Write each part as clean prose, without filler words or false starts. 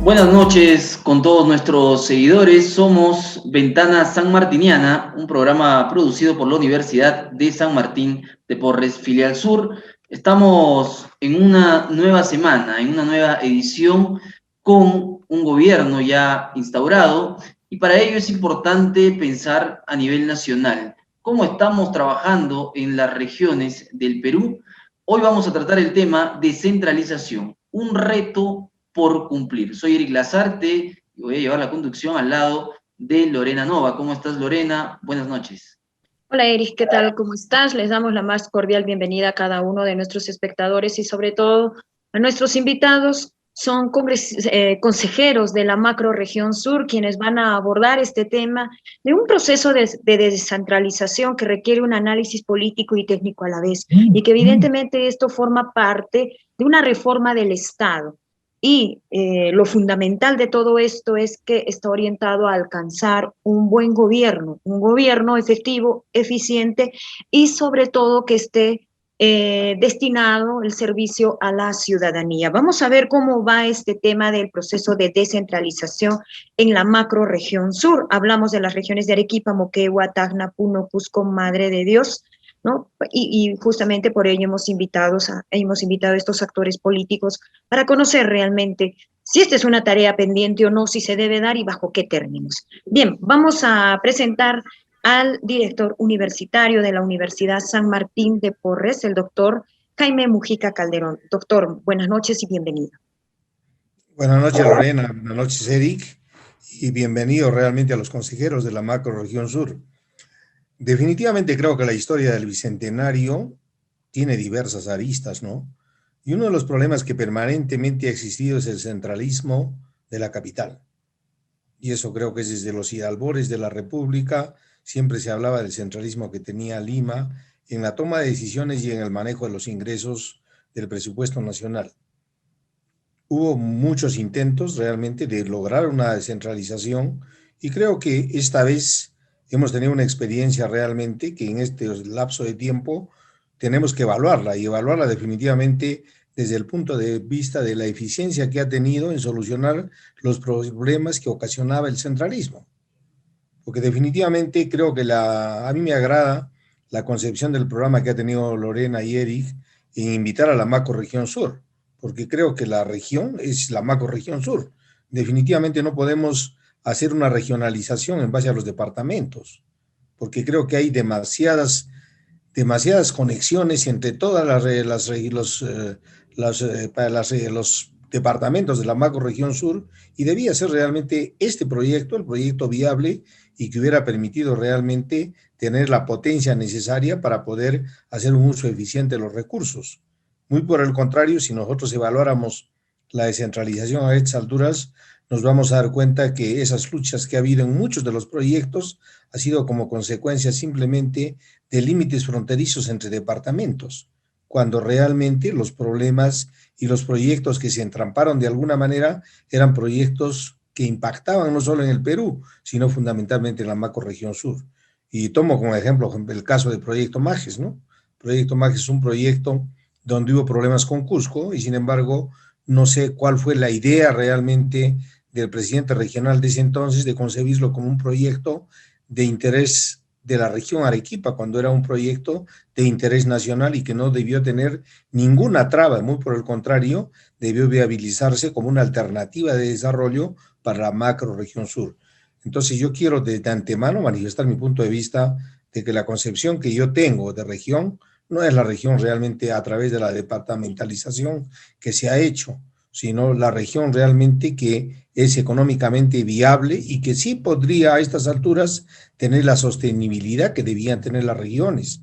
Buenas noches con todos nuestros seguidores. Somos Ventana Sanmartiniana, un programa producido por la Universidad de San Martín de Porres, Filial Sur. Estamos en una nueva semana, en una nueva edición con un gobierno ya instaurado y para ello es importante pensar a nivel nacional. ¿Cómo estamos trabajando en las regiones del Perú? Hoy vamos a tratar el tema descentralización, un reto por cumplir. Soy Eric Lazarte y voy a llevar la conducción al lado de Lorena Nova. ¿Cómo estás, Lorena? Buenas noches. Hola Eric, ¿qué tal? ¿Cómo estás? Les damos la más cordial bienvenida a cada uno de nuestros espectadores y sobre todo a nuestros invitados. Son consejeros de la macrorregión sur quienes van a abordar este tema de un proceso de descentralización que requiere un análisis político y técnico a la vez y que evidentemente esto forma parte de una reforma del Estado. Y lo fundamental de todo esto es que está orientado a alcanzar un gobierno efectivo, eficiente y sobre todo que esté destinado el servicio a la ciudadanía. Vamos a ver cómo va este tema del proceso de descentralización en la macrorregión sur. Hablamos de las regiones de Arequipa, Moquegua, Tacna, Puno, Cusco, Madre de Dios, ¿no? Y justamente por ello hemos invitado a estos actores políticos para conocer realmente si esta es una tarea pendiente o no, si se debe dar y bajo qué términos. Bien, vamos a presentar al director universitario de la Universidad San Martín de Porres, el doctor Jaime Mujica Calderón. Doctor, buenas noches y bienvenido. Buenas noches, Lorena. Buenas noches, Eric. Y bienvenido realmente a los consejeros de la macrorregión sur. Definitivamente creo que la historia del Bicentenario tiene diversas aristas, ¿no? Y uno de los problemas que permanentemente ha existido es el centralismo de la capital. Y eso creo que es desde los albores de la República, siempre se hablaba del centralismo que tenía Lima en la toma de decisiones y en el manejo de los ingresos del presupuesto nacional. Hubo muchos intentos realmente de lograr una descentralización y creo que esta vez hemos tenido una experiencia realmente que en este lapso de tiempo tenemos que evaluarla y evaluarla definitivamente desde el punto de vista de la eficiencia que ha tenido en solucionar los problemas que ocasionaba el centralismo. Porque definitivamente creo que a mí me agrada la concepción del programa que ha tenido Lorena y Eric en invitar a la macrorregión sur, porque creo que la región es la macrorregión sur. Definitivamente no podemos hacer una regionalización en base a los departamentos, porque creo que hay demasiadas conexiones entre todas los departamentos de la macrorregión sur y debía ser realmente este proyecto, el proyecto viable y que hubiera permitido realmente tener la potencia necesaria para poder hacer un uso eficiente de los recursos. Muy por el contrario, si nosotros evaluáramos la descentralización a estas alturas, nos vamos a dar cuenta que esas luchas que ha habido en muchos de los proyectos ha sido como consecuencia simplemente de límites fronterizos entre departamentos, cuando realmente los problemas y los proyectos que se entramparon de alguna manera eran proyectos que impactaban no solo en el Perú, sino fundamentalmente en la macrorregión sur. Y tomo como ejemplo el caso del Proyecto Majes, ¿no? Proyecto Majes es un proyecto donde hubo problemas con Cusco y sin embargo no sé cuál fue la idea realmente del presidente regional de ese entonces de concebirlo como un proyecto de interés de la región Arequipa, cuando era un proyecto de interés nacional y que no debió tener ninguna traba, muy por el contrario, debió viabilizarse como una alternativa de desarrollo para la macrorregión sur. Entonces yo quiero de antemano manifestar mi punto de vista de que la concepción que yo tengo de región no es la región realmente a través de la departamentalización que se ha hecho, sino la región realmente que es económicamente viable y que sí podría a estas alturas tener la sostenibilidad que debían tener las regiones.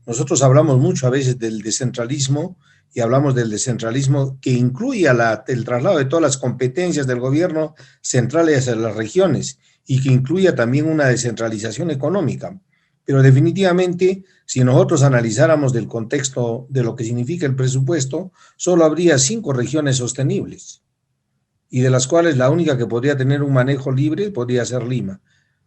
Nosotros hablamos mucho a veces del descentralismo y hablamos del descentralismo que incluye el traslado de todas las competencias del gobierno central hacia las regiones y que incluya también una descentralización económica. Pero definitivamente, si nosotros analizáramos del contexto de lo que significa el presupuesto, solo habría 5 regiones sostenibles, y de las cuales la única que podría tener un manejo libre podría ser Lima.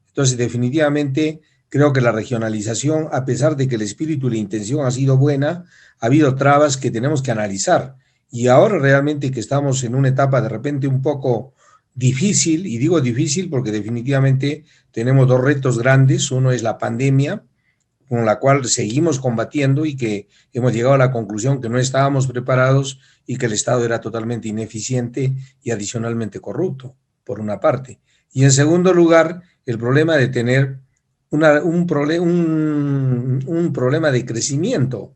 Entonces, definitivamente, creo que la regionalización, a pesar de que el espíritu y la intención ha sido buena, ha habido trabas que tenemos que analizar. Y ahora realmente que estamos en una etapa de repente un poco difícil, y digo difícil porque definitivamente tenemos dos retos grandes. Uno es la pandemia, con la cual seguimos combatiendo y que hemos llegado a la conclusión que no estábamos preparados y que el Estado era totalmente ineficiente y adicionalmente corrupto, por una parte. Y en segundo lugar, el problema de tener un problema de crecimiento.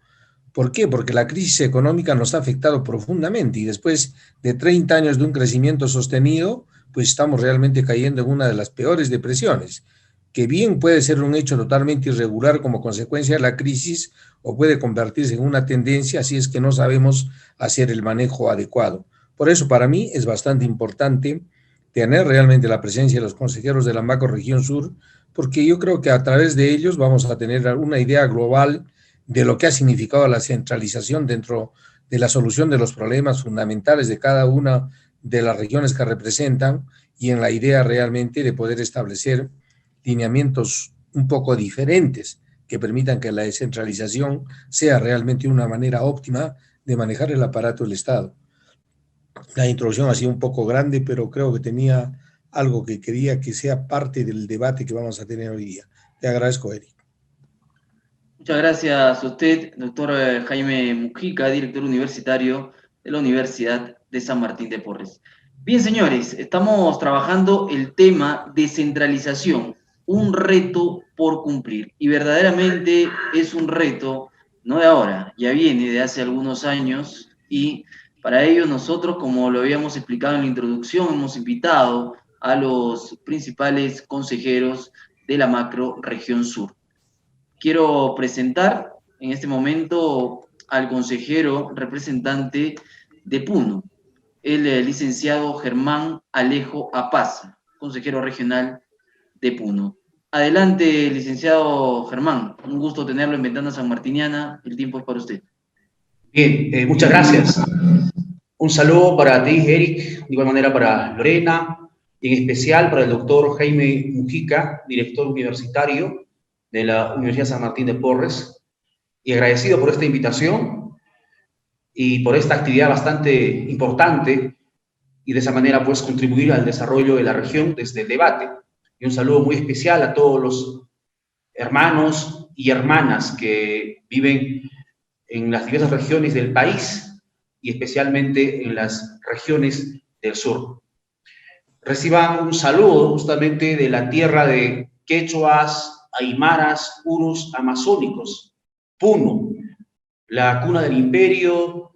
¿Por qué? Porque la crisis económica nos ha afectado profundamente y después de 30 años de un crecimiento sostenido, pues estamos realmente cayendo en una de las peores depresiones, que bien puede ser un hecho totalmente irregular como consecuencia de la crisis o puede convertirse en una tendencia si es que no sabemos hacer el manejo adecuado. Por eso para mí es bastante importante tener realmente la presencia de los consejeros de la macrorregión sur, porque yo creo que a través de ellos vamos a tener una idea global de lo que ha significado la centralización dentro de la solución de los problemas fundamentales de cada una de las regiones que representan y en la idea realmente de poder establecer lineamientos un poco diferentes que permitan que la descentralización sea realmente una manera óptima de manejar el aparato del Estado. La introducción ha sido un poco grande, pero creo que tenía algo que quería que sea parte del debate que vamos a tener hoy día. Te agradezco, Eric. Muchas gracias a usted, doctor Jaime Mujica, director universitario de la Universidad de San Martín de Porres. Bien, señores, estamos trabajando el tema descentralización, un reto por cumplir. Y verdaderamente es un reto, no de ahora, ya viene de hace algunos años y para ello nosotros, como lo habíamos explicado en la introducción, hemos invitado a los principales consejeros de la macro región sur. Quiero presentar en este momento al consejero representante de Puno, el licenciado Germán Alejo Apaza, consejero regional de Puno. Adelante, licenciado Germán. Un gusto tenerlo en Ventana Sanmartiniana. El tiempo es para usted. Bien, muchas gracias. Un saludo para ti, Eric, de igual manera para Lorena, y en especial para el doctor Jaime Mujica, director universitario de la Universidad San Martín de Porres, y agradecido por esta invitación y por esta actividad bastante importante y de esa manera pues contribuir al desarrollo de la región desde el debate. Y un saludo muy especial a todos los hermanos y hermanas que viven en las diversas regiones del país y especialmente en las regiones del sur. Reciban un saludo justamente de la tierra de quechuas, aymaras, urus amazónicos, Puno, la cuna del imperio,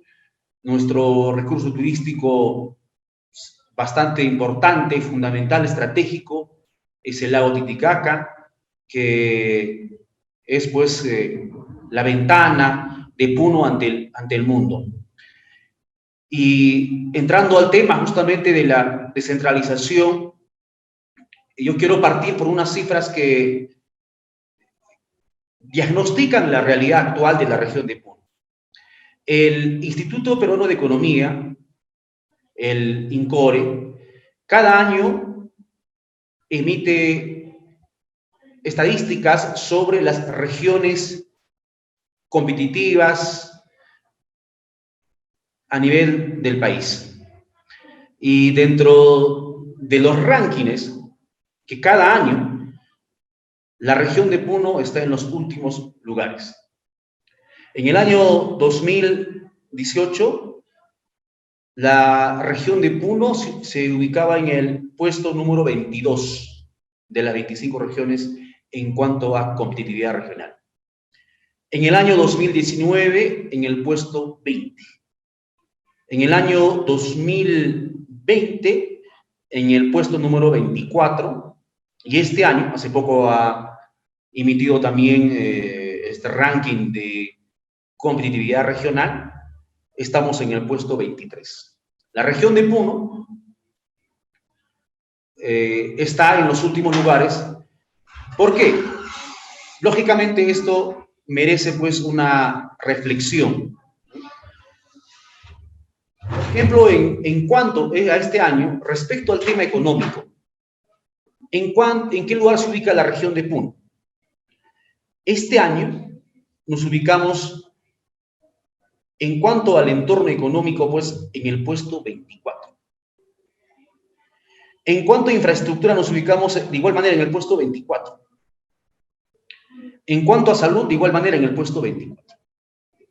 nuestro recurso turístico bastante importante y fundamental, estratégico, es el lago Titicaca, que es pues la ventana de Puno ante el mundo. Y entrando al tema justamente de la descentralización, yo quiero partir por unas cifras que diagnostican la realidad actual de la región de Puno. El Instituto Peruano de Economía, el INCORE, cada año emite estadísticas sobre las regiones competitivas a nivel del país. Y dentro de los rankings que cada año, la región de Puno está en los últimos lugares. En el año 2018, la región de Puno se ubicaba en el puesto número 22 de las 25 regiones en cuanto a competitividad regional. En el año 2019, en el puesto 20. En el año 2020, en el puesto número 24. Y este año, hace poco ha emitido también este ranking de competitividad regional, estamos en el puesto 23. La región de Puno está en los últimos lugares. ¿Por qué? Lógicamente esto merece pues una reflexión. Por ejemplo, en cuanto a este año, respecto al tema económico, ¿en qué lugar se ubica la región de Puno? Este año nos ubicamos En cuanto al entorno económico, pues en el puesto 24. En cuanto a infraestructura, nos ubicamos de igual manera en el puesto 24. En cuanto a salud, de igual manera en el puesto 24.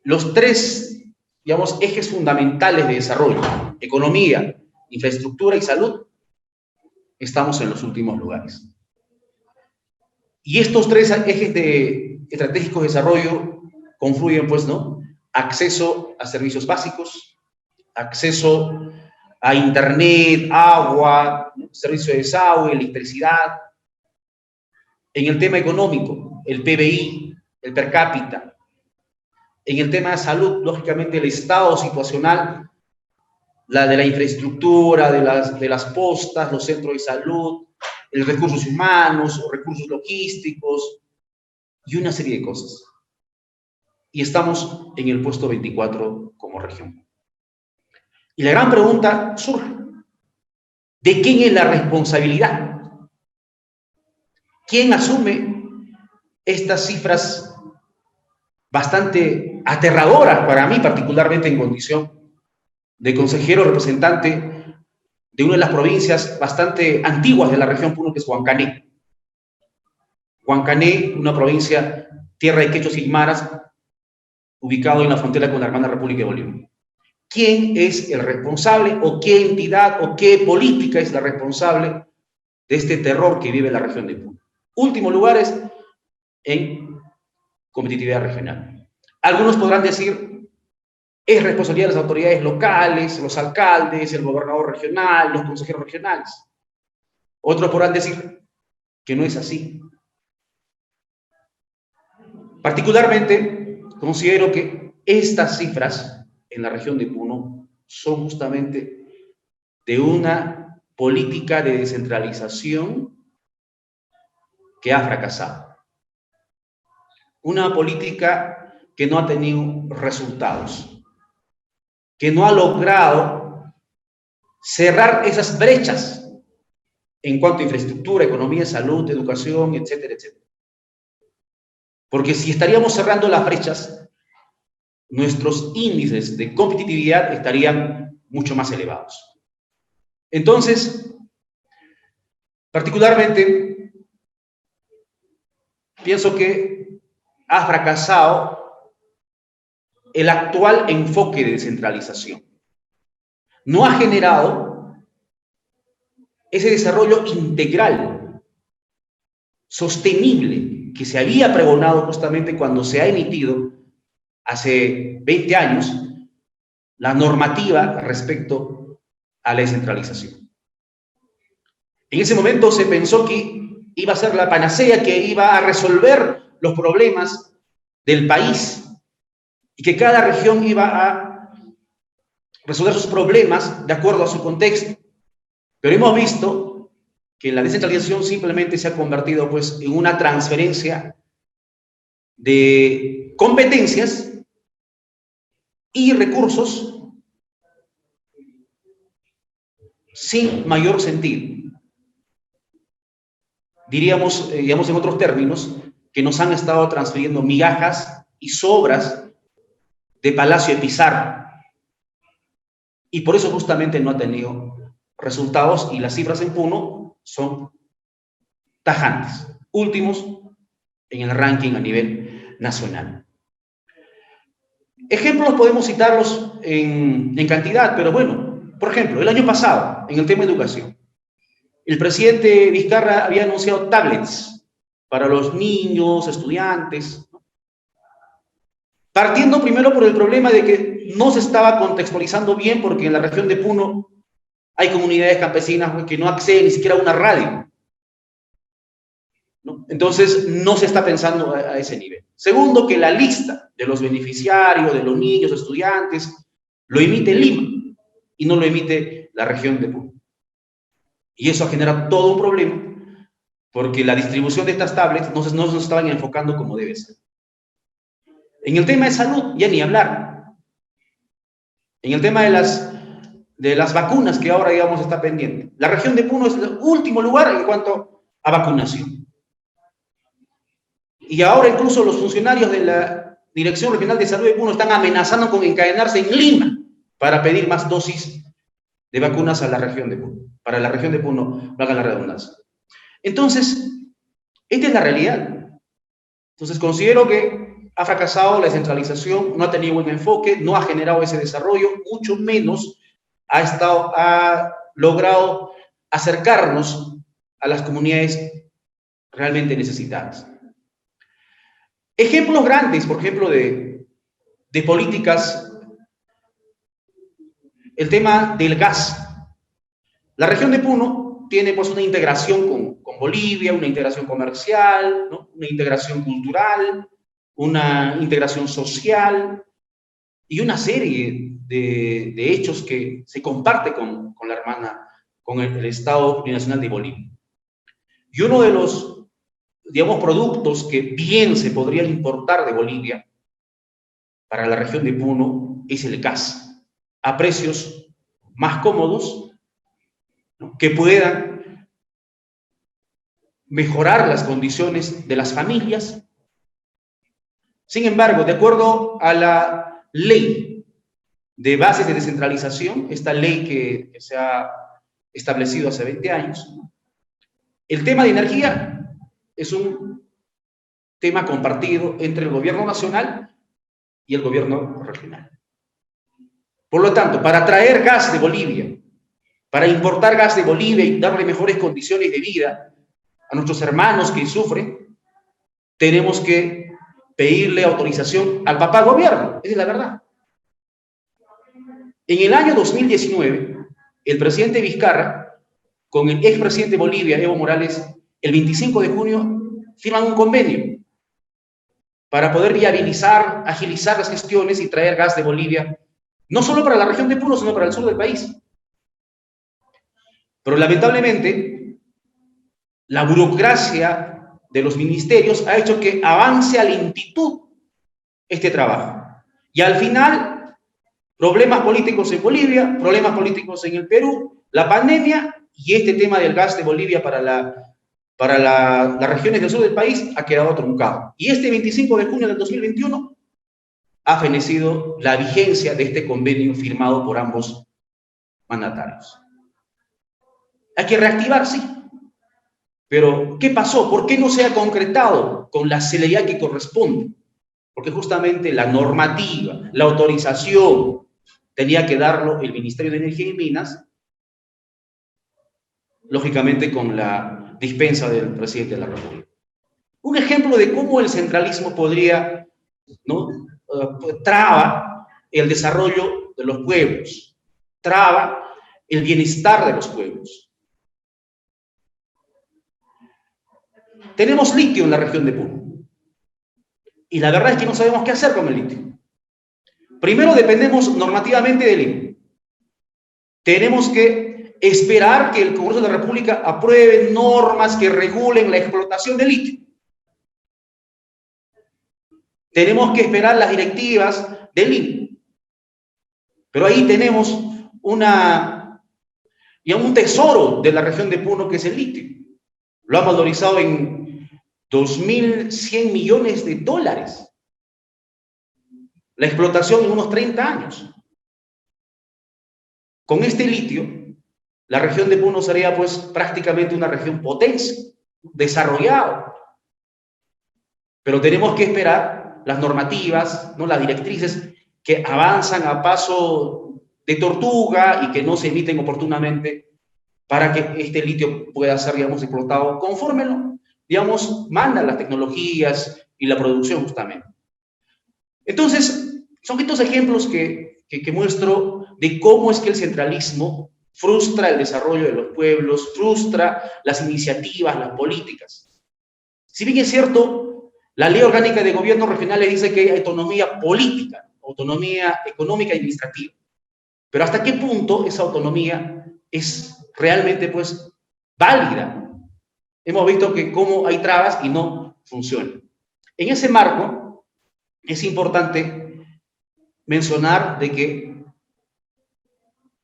Los tres, digamos, ejes fundamentales de desarrollo, economía, infraestructura y salud, estamos en los últimos lugares. Y estos tres ejes estratégicos de desarrollo confluyen, pues, ¿no? Acceso a servicios básicos, acceso a internet, agua, servicio de desagüe, electricidad. En el tema económico, el PBI, el per cápita. En el tema de salud, lógicamente, el estado situacional, la de la infraestructura, de las postas, los centros de salud, los recursos humanos, recursos logísticos y una serie de cosas. Y estamos en el puesto 24 como región. Y la gran pregunta surge, ¿de quién es la responsabilidad? ¿Quién asume estas cifras bastante aterradoras para mí, particularmente en condición de consejero representante de una de las provincias bastante antiguas de la región Puno, que es Huancané? Huancané, una provincia, tierra de quechos y aymaras, ubicado en la frontera con la hermana República de Bolivia. ¿Quién es el responsable o qué entidad o qué política es la responsable de este terror que vive la región de Puno? Últimos lugares en competitividad regional. Algunos podrán decir, es responsabilidad de las autoridades locales, los alcaldes, el gobernador regional, los consejeros regionales. Otros podrán decir que no es así. Particularmente, considero que estas cifras en la región de Puno son justamente de una política de descentralización que ha fracasado. Una política que no ha tenido resultados, que no ha logrado cerrar esas brechas en cuanto a infraestructura, economía, salud, educación, etcétera, etcétera. Porque si estaríamos cerrando las brechas, nuestros índices de competitividad estarían mucho más elevados. Entonces, particularmente, pienso que ha fracasado el actual enfoque de descentralización. No ha generado ese desarrollo integral, sostenible, que se había pregonado justamente cuando se ha emitido hace 20 años la normativa respecto a la descentralización. En ese momento se pensó que iba a ser la panacea, que iba a resolver los problemas del país y que cada región iba a resolver sus problemas de acuerdo a su contexto. Pero hemos visto que la descentralización simplemente se ha convertido, pues, en una transferencia de competencias y recursos sin mayor sentido. Diríamos, digamos en otros términos, que nos han estado transfiriendo migajas y sobras de Palacio de Pizarro. Y por eso justamente no ha tenido resultados y las cifras en Puno son tajantes, últimos en el ranking a nivel nacional. Ejemplos podemos citarlos en cantidad, pero bueno, por ejemplo, el año pasado, en el tema de educación, el presidente Vizcarra había anunciado tablets para los niños, estudiantes, ¿no? Partiendo primero por el problema de que no se estaba contextualizando bien, porque en la región de Puno hay comunidades campesinas que no acceden ni siquiera a una radio, ¿no? Entonces, no se está pensando a ese nivel. Segundo, que la lista de los beneficiarios, de los niños, estudiantes, lo emite Lima y no lo emite la región de Puno. Y eso genera todo un problema, porque la distribución de estas tablets no se estaban enfocando como debe ser. En el tema de salud, ya ni hablar. En el tema de las vacunas, que ahora, digamos, está pendiente. La región de Puno es el último lugar en cuanto a vacunación. Y ahora incluso los funcionarios de Dirección Regional de Salud de Puno están amenazando con encadenarse en Lima para pedir más dosis de vacunas a la región de Puno. Para la región de Puno, valga la redundancia. Entonces, esta es la realidad. Entonces, considero que ha fracasado la descentralización, no ha tenido buen enfoque, no ha generado ese desarrollo, mucho menos ha logrado acercarnos a las comunidades realmente necesitadas. Ejemplos grandes, por ejemplo, de políticas, el tema del gas. La región de Puno tiene pues una integración con Bolivia, una integración comercial, ¿no? Una integración cultural, una integración social y una serie de hechos que se comparte con la hermana, con el Estado Plurinacional de Bolivia. Y uno de los, digamos, productos que bien se podrían importar de Bolivia para la región de Puno es el gas, a precios más cómodos, ¿no? Que puedan mejorar las condiciones de las familias. Sin embargo, de acuerdo a la ley de bases de descentralización, esta ley que se ha establecido hace 20 años, el tema de energía es un tema compartido entre el gobierno nacional y el gobierno regional. Por lo tanto, para traer gas de Bolivia, para importar gas de Bolivia y darle mejores condiciones de vida a nuestros hermanos que sufren, tenemos que pedirle autorización al papá gobierno. Esa es la verdad. En el año 2019, el presidente Vizcarra, con el expresidente de Bolivia, Evo Morales, el 25 de junio, firman un convenio para poder viabilizar, agilizar las gestiones y traer gas de Bolivia, no solo para la región de Puno, sino para el sur del país. Pero lamentablemente, la burocracia de los ministerios ha hecho que avance a lentitud este trabajo. Y al final, problemas políticos en Bolivia, problemas políticos en el Perú, la pandemia y este tema del gas de Bolivia para las regiones del sur del país ha quedado truncado. Y este 25 de junio del 2021 ha fenecido la vigencia de este convenio firmado por ambos mandatarios. Hay que reactivar, sí. Pero, ¿qué pasó? ¿Por qué no se ha concretado con la celeridad que corresponde? Porque justamente la normativa, la autorización, tenía que darlo el Ministerio de Energía y Minas, lógicamente con la dispensa del presidente de la República. Un ejemplo de cómo el centralismo podría, ¿no?, traba el desarrollo de los pueblos, traba el bienestar de los pueblos. Tenemos litio en la región de Puno. Y la verdad es que no sabemos qué hacer con el litio. Primero, dependemos normativamente del INE. Tenemos que esperar que el Congreso de la República apruebe normas que regulen la explotación del litio. Tenemos que esperar las directivas del INE. Pero ahí tenemos un tesoro de la región de Puno que es el litio. Lo han valorizado en 2.100 millones de dólares. La explotación en unos 30 años. Con este litio, la región de Puno sería pues prácticamente una región potencia, desarrollada. Pero tenemos que esperar las normativas, ¿no?, las directrices que avanzan a paso de tortuga y que no se emiten oportunamente para que este litio pueda ser, digamos, explotado conforme, digamos, mandan las tecnologías y la producción justamente. Entonces, son estos ejemplos que muestro de cómo es que el centralismo frustra el desarrollo de los pueblos, frustra las iniciativas, las políticas. Si bien es cierto, la Ley Orgánica de Gobiernos Regionales dice que hay autonomía política, autonomía económica y administrativa, pero ¿hasta qué punto esa autonomía es realmente, pues, válida? Hemos visto que cómo hay trabas y no funcionan. En ese marco, es importante mencionar de que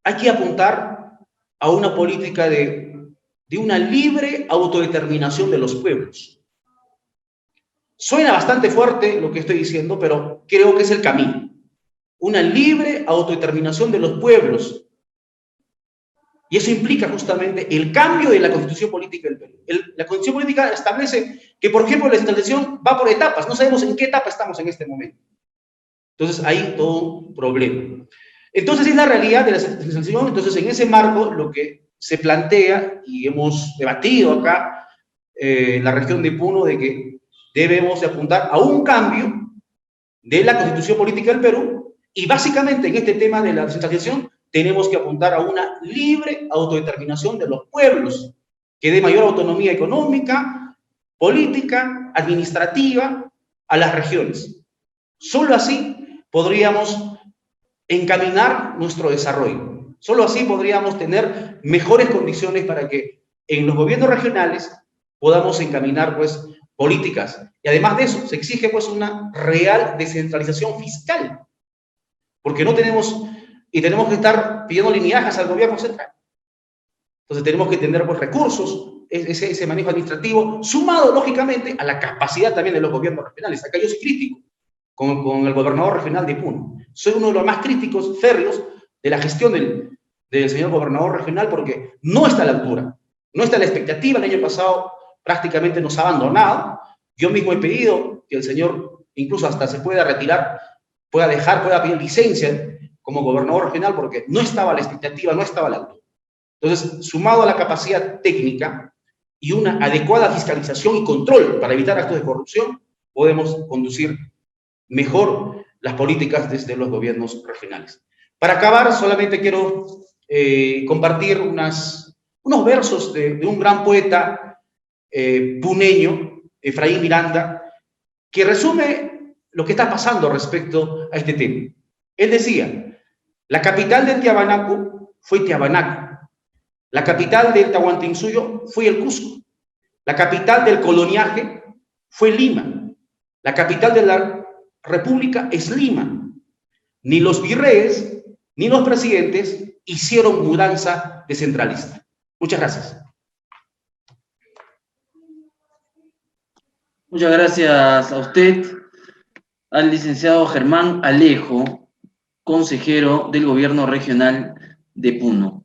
hay que apuntar a una política de una libre autodeterminación de los pueblos. Suena bastante fuerte lo que estoy diciendo, pero creo que es el camino. Una libre autodeterminación de los pueblos. Y eso implica justamente el cambio de la Constitución Política del Perú. La Constitución Política establece que, por ejemplo, la descentralización va por etapas. No sabemos en qué etapa estamos en este momento. Entonces, hay todo un problema. Entonces, es la realidad de la descentralización. Entonces, en ese marco, lo que se plantea, y hemos debatido acá en la región de Puno, de que debemos de apuntar a un cambio de la Constitución Política del Perú, y básicamente en este tema de la descentralización tenemos que apuntar a una libre autodeterminación de los pueblos, que dé mayor autonomía económica, política, administrativa a las regiones. Solo así podríamos encaminar nuestro desarrollo. Solo así podríamos tener mejores condiciones para que en los gobiernos regionales podamos encaminar, pues, políticas. Y además de eso, se exige, pues, una real descentralización fiscal, porque no tenemos, y tenemos que estar pidiendo lineajes al gobierno central. Entonces tenemos que tener, pues, recursos, ese manejo administrativo, sumado, lógicamente, a la capacidad también de los gobiernos regionales. Acá yo soy crítico con el gobernador regional de Puno. Soy uno de los más críticos, férreos, de la gestión del señor gobernador regional, porque no está a la altura, no está a la expectativa. El año pasado prácticamente nos ha abandonado. Yo mismo he pedido que el señor incluso hasta se pueda retirar, pueda pedir licencia como gobernador regional, porque no estaba a la expectativa, no estaba a la altura. Entonces, sumado a la capacidad técnica y una adecuada fiscalización y control para evitar actos de corrupción, podemos conducir mejor las políticas desde los gobiernos regionales. Para acabar, solamente quiero compartir unos versos de un gran poeta puneño, Efraín Miranda, que resume lo que está pasando respecto a este tema. Él decía: la capital de Tiahuanaco fue Tiahuanaco, la capital del Tahuantinsuyo fue el Cusco, la capital del coloniaje fue Lima, la capital de la República es Lima. Ni los virreyes ni los presidentes hicieron mudanza descentralista. Muchas gracias. Muchas gracias a usted, al licenciado Germán Alejo, consejero del Gobierno Regional de Puno.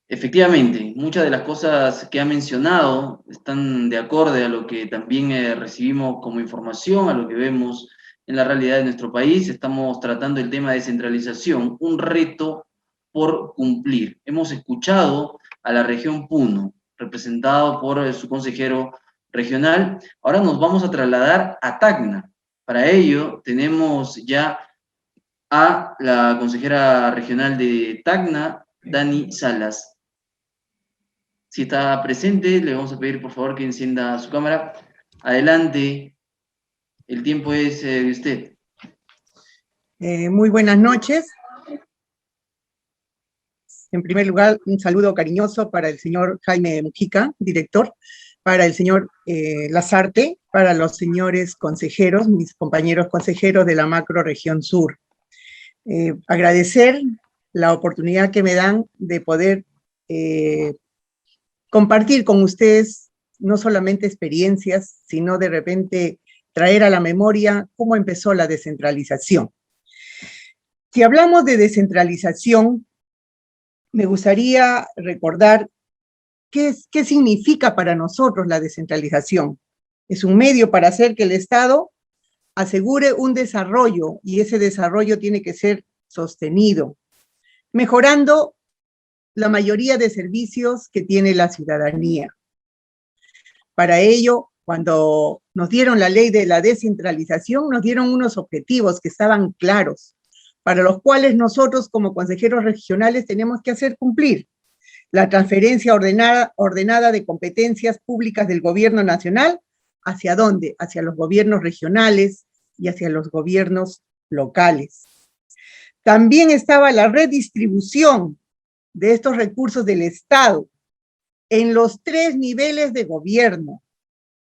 Efectivamente, muchas de las cosas que ha mencionado están de acorde a lo que también recibimos como información, a lo que vemos en la realidad de nuestro país. Estamos tratando el tema de descentralización, un reto por cumplir. Hemos escuchado a la región Puno, representado por su consejero regional. Ahora nos vamos a trasladar a Tacna. Para ello tenemos ya a la consejera regional de Tacna, Dani Salas. Si está presente, le vamos a pedir por favor que encienda su cámara. Adelante, el tiempo es de usted. Muy buenas noches. En primer lugar, un saludo cariñoso para el señor Jaime Mujica, director, para el señor Lazarte, para los señores consejeros, mis compañeros consejeros de la macroregión sur. Agradecer la oportunidad que me dan de poder compartir con ustedes no solamente experiencias, sino de repente traer a la memoria cómo empezó la descentralización. Si hablamos de descentralización, me gustaría recordar qué significa para nosotros la descentralización. Es un medio para hacer que el Estado asegure un desarrollo, y ese desarrollo tiene que ser sostenido, mejorando la mayoría de servicios que tiene la ciudadanía. Para ello, cuando nos dieron la ley de la descentralización, nos dieron unos objetivos que estaban claros, para los cuales nosotros como consejeros regionales tenemos que hacer cumplir la transferencia ordenada de competencias públicas del gobierno nacional. ¿Hacia dónde? Hacia los gobiernos regionales y hacia los gobiernos locales. También estaba la redistribución de estos recursos del Estado en los 3 niveles de gobierno.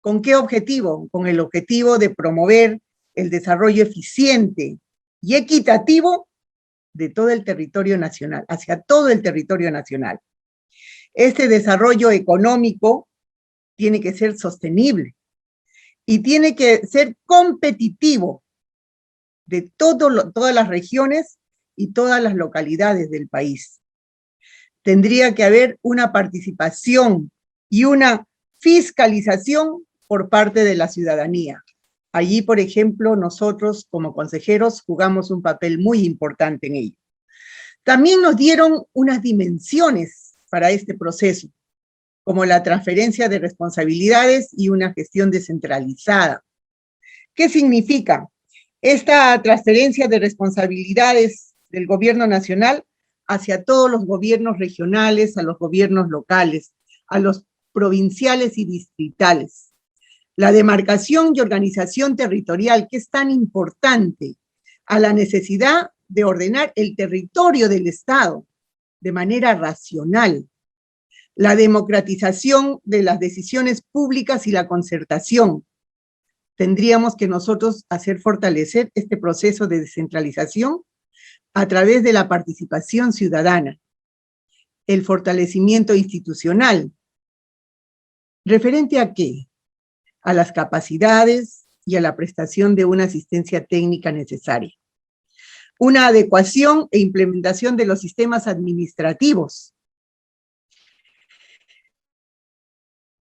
¿Con qué objetivo? Con el objetivo de promover el desarrollo eficiente y equitativo de todo el territorio nacional, hacia todo el territorio nacional. Este desarrollo económico tiene que ser sostenible y tiene que ser competitivo de todas las regiones y todas las localidades del país. Tendría que haber una participación y una fiscalización por parte de la ciudadanía. Allí, por ejemplo, nosotros como consejeros jugamos un papel muy importante en ello. También nos dieron unas dimensiones para este proceso, como la transferencia de responsabilidades y una gestión descentralizada. ¿Qué significa? Esta transferencia de responsabilidades del gobierno nacional hacia todos los gobiernos regionales, a los gobiernos locales, a los provinciales y distritales. La demarcación y organización territorial, que es tan importante, a la necesidad de ordenar el territorio del Estado de manera racional. La democratización de las decisiones públicas y la concertación. Tendríamos que nosotros hacer fortalecer este proceso de descentralización a través de la participación ciudadana, el fortalecimiento institucional. ¿Referente a qué? A las capacidades y a la prestación de una asistencia técnica necesaria. Una adecuación e implementación de los sistemas administrativos.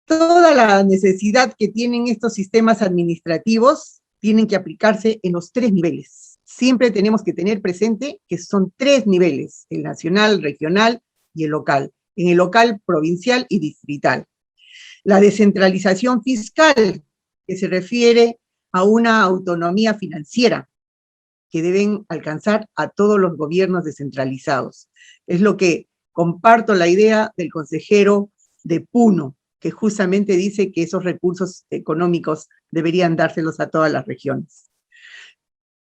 Toda la necesidad que tienen estos sistemas administrativos tienen que aplicarse en los 3 niveles. Siempre tenemos que tener presente que son 3 niveles, el nacional, regional y el local. En el local, provincial y distrital. La descentralización fiscal, que se refiere a una autonomía financiera, que deben alcanzar a todos los gobiernos descentralizados. Es lo que comparto la idea del consejero de Puno, que justamente dice que esos recursos económicos deberían dárselos a todas las regiones.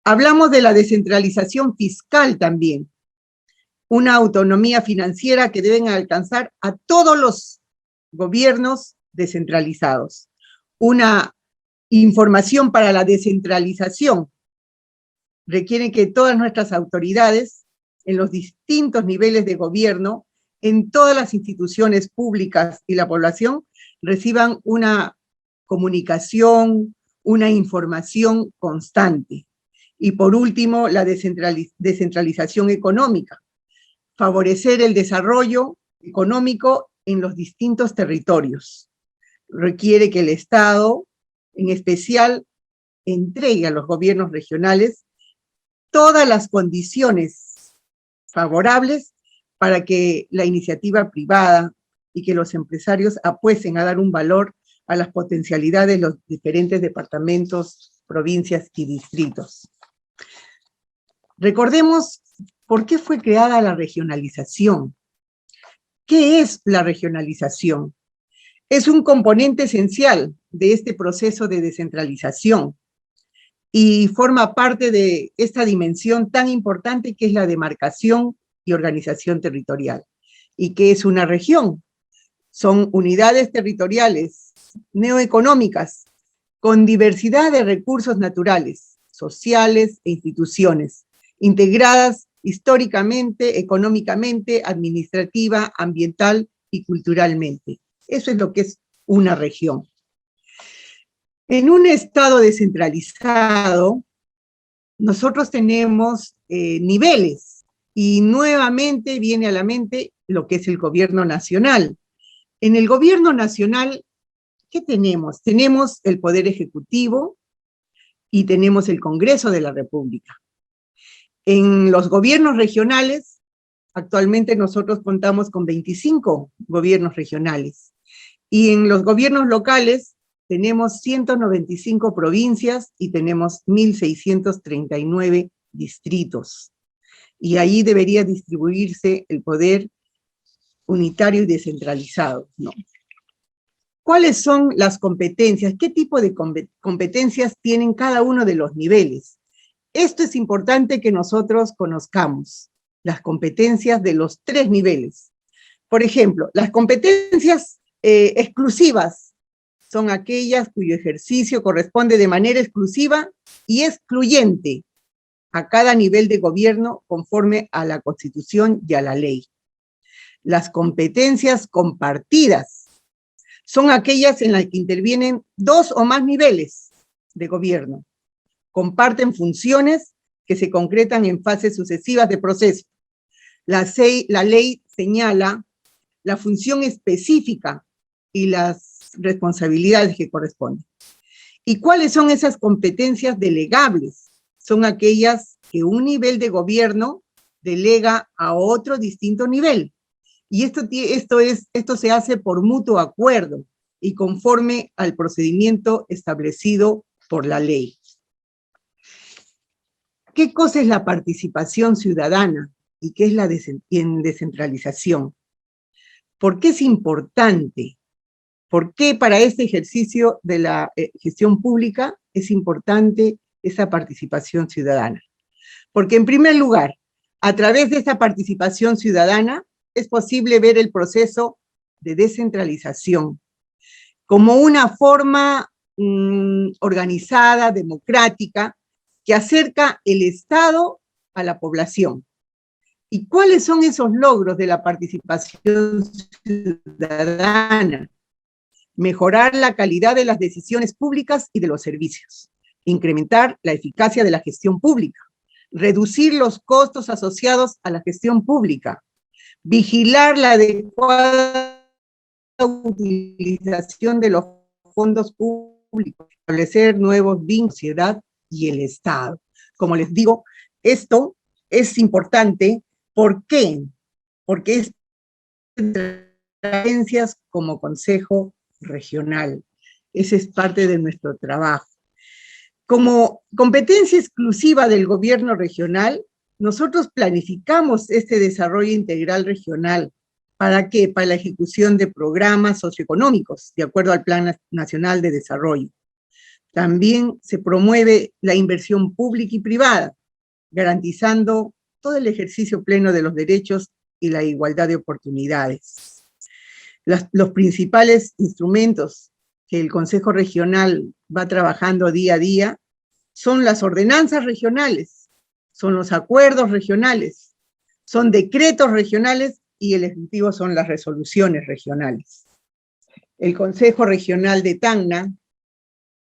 Hablamos de la descentralización fiscal también, una autonomía financiera que deben alcanzar a todos los gobiernos descentralizados. Una información para la descentralización requiere que todas nuestras autoridades, en los distintos niveles de gobierno, en todas las instituciones públicas y la población, reciban una comunicación, una información constante. Y por último, la descentralización económica. Favorecer el desarrollo económico en los distintos territorios. Requiere que el Estado, en especial, entregue a los gobiernos regionales todas las condiciones favorables para que la iniciativa privada y que los empresarios apuesten a dar un valor a las potencialidades de los diferentes departamentos, provincias y distritos. Recordemos por qué fue creada la regionalización. ¿Qué es la regionalización? Es un componente esencial de este proceso de descentralización y forma parte de esta dimensión tan importante que es la demarcación y organización territorial. ¿Y qué es una región? Son unidades territoriales neoeconómicas con diversidad de recursos naturales, sociales e instituciones, integradas históricamente, económicamente, administrativa, ambiental y culturalmente. Eso es lo que es una región. En un estado descentralizado, nosotros tenemos niveles, y nuevamente viene a la mente lo que es el gobierno nacional. En el gobierno nacional, ¿qué tenemos? Tenemos el Poder Ejecutivo y tenemos el Congreso de la República. En los gobiernos regionales, actualmente nosotros contamos con 25 gobiernos regionales. Y en los gobiernos locales tenemos 195 provincias y tenemos 1.639 distritos. Y ahí debería distribuirse el poder unitario y descentralizado, ¿no? ¿Cuáles son las competencias? ¿Qué tipo de competencias tienen cada uno de los niveles? Esto es importante que nosotros conozcamos, las competencias de los 3 niveles. Por ejemplo, las competencias exclusivas son aquellas cuyo ejercicio corresponde de manera exclusiva y excluyente a cada nivel de gobierno conforme a la Constitución y a la ley. Las competencias compartidas son aquellas en las que intervienen 2 o más niveles de gobierno. Comparten funciones que se concretan en fases sucesivas de proceso. La ley señala la función específica y las responsabilidades que corresponden. ¿Y cuáles son esas competencias delegables? Son aquellas que un nivel de gobierno delega a otro distinto nivel. Y esto se hace por mutuo acuerdo y conforme al procedimiento establecido por la ley. ¿Qué cosa es la participación ciudadana y qué es la descentralización? ¿Por qué es importante? ¿Por qué para este ejercicio de la gestión pública es importante esa participación ciudadana? Porque en primer lugar, a través de esa participación ciudadana es posible ver el proceso de descentralización como una forma organizada, democrática, que acerca el Estado a la población. ¿Y cuáles son esos logros de la participación ciudadana? Mejorar la calidad de las decisiones públicas y de los servicios, incrementar la eficacia de la gestión pública, reducir los costos asociados a la gestión pública, vigilar la adecuada utilización de los fondos públicos, establecer nuevos vínculos, sociedad y el Estado. Como les digo, esto es importante. ¿Por qué? Porque es competencias como Consejo Regional. Ese es parte de nuestro trabajo. Como competencia exclusiva del gobierno regional, nosotros planificamos este desarrollo integral regional. ¿Para qué? Para la ejecución de programas socioeconómicos, de acuerdo al Plan Nacional de Desarrollo. También se promueve la inversión pública y privada, garantizando todo el ejercicio pleno de los derechos y la igualdad de oportunidades. Los principales instrumentos que el Consejo Regional va trabajando día a día son las ordenanzas regionales, son los acuerdos regionales, son decretos regionales y el ejecutivo son las resoluciones regionales. El Consejo Regional de Tacna,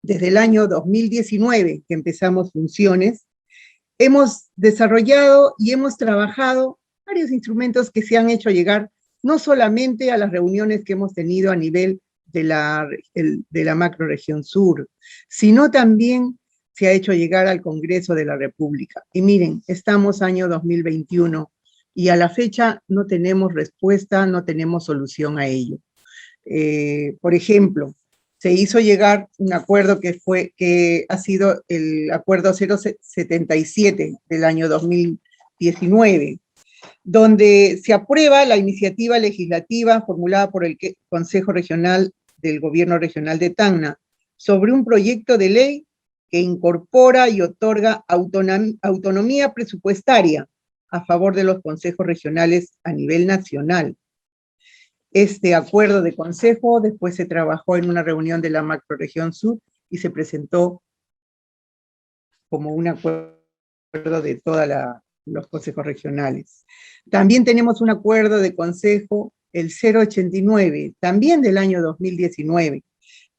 desde el año 2019 que empezamos funciones, hemos desarrollado y hemos trabajado varios instrumentos que se han hecho llegar no solamente a las reuniones que hemos tenido a nivel de la macroregión sur, sino también se ha hecho llegar al Congreso de la República. Y miren, estamos año 2021 y a la fecha no tenemos respuesta, no tenemos solución a ello. Por ejemplo, se hizo llegar un acuerdo que ha sido el acuerdo 077 del año 2019, donde se aprueba la iniciativa legislativa formulada por el Consejo Regional del Gobierno Regional de Tacna sobre un proyecto de ley que incorpora y otorga autonomía presupuestaria a favor de los consejos regionales a nivel nacional. Este acuerdo de consejo después se trabajó en una reunión de la macroregión sur y se presentó como un acuerdo de todos los consejos regionales. También tenemos un acuerdo de consejo, el 089, también del año 2019,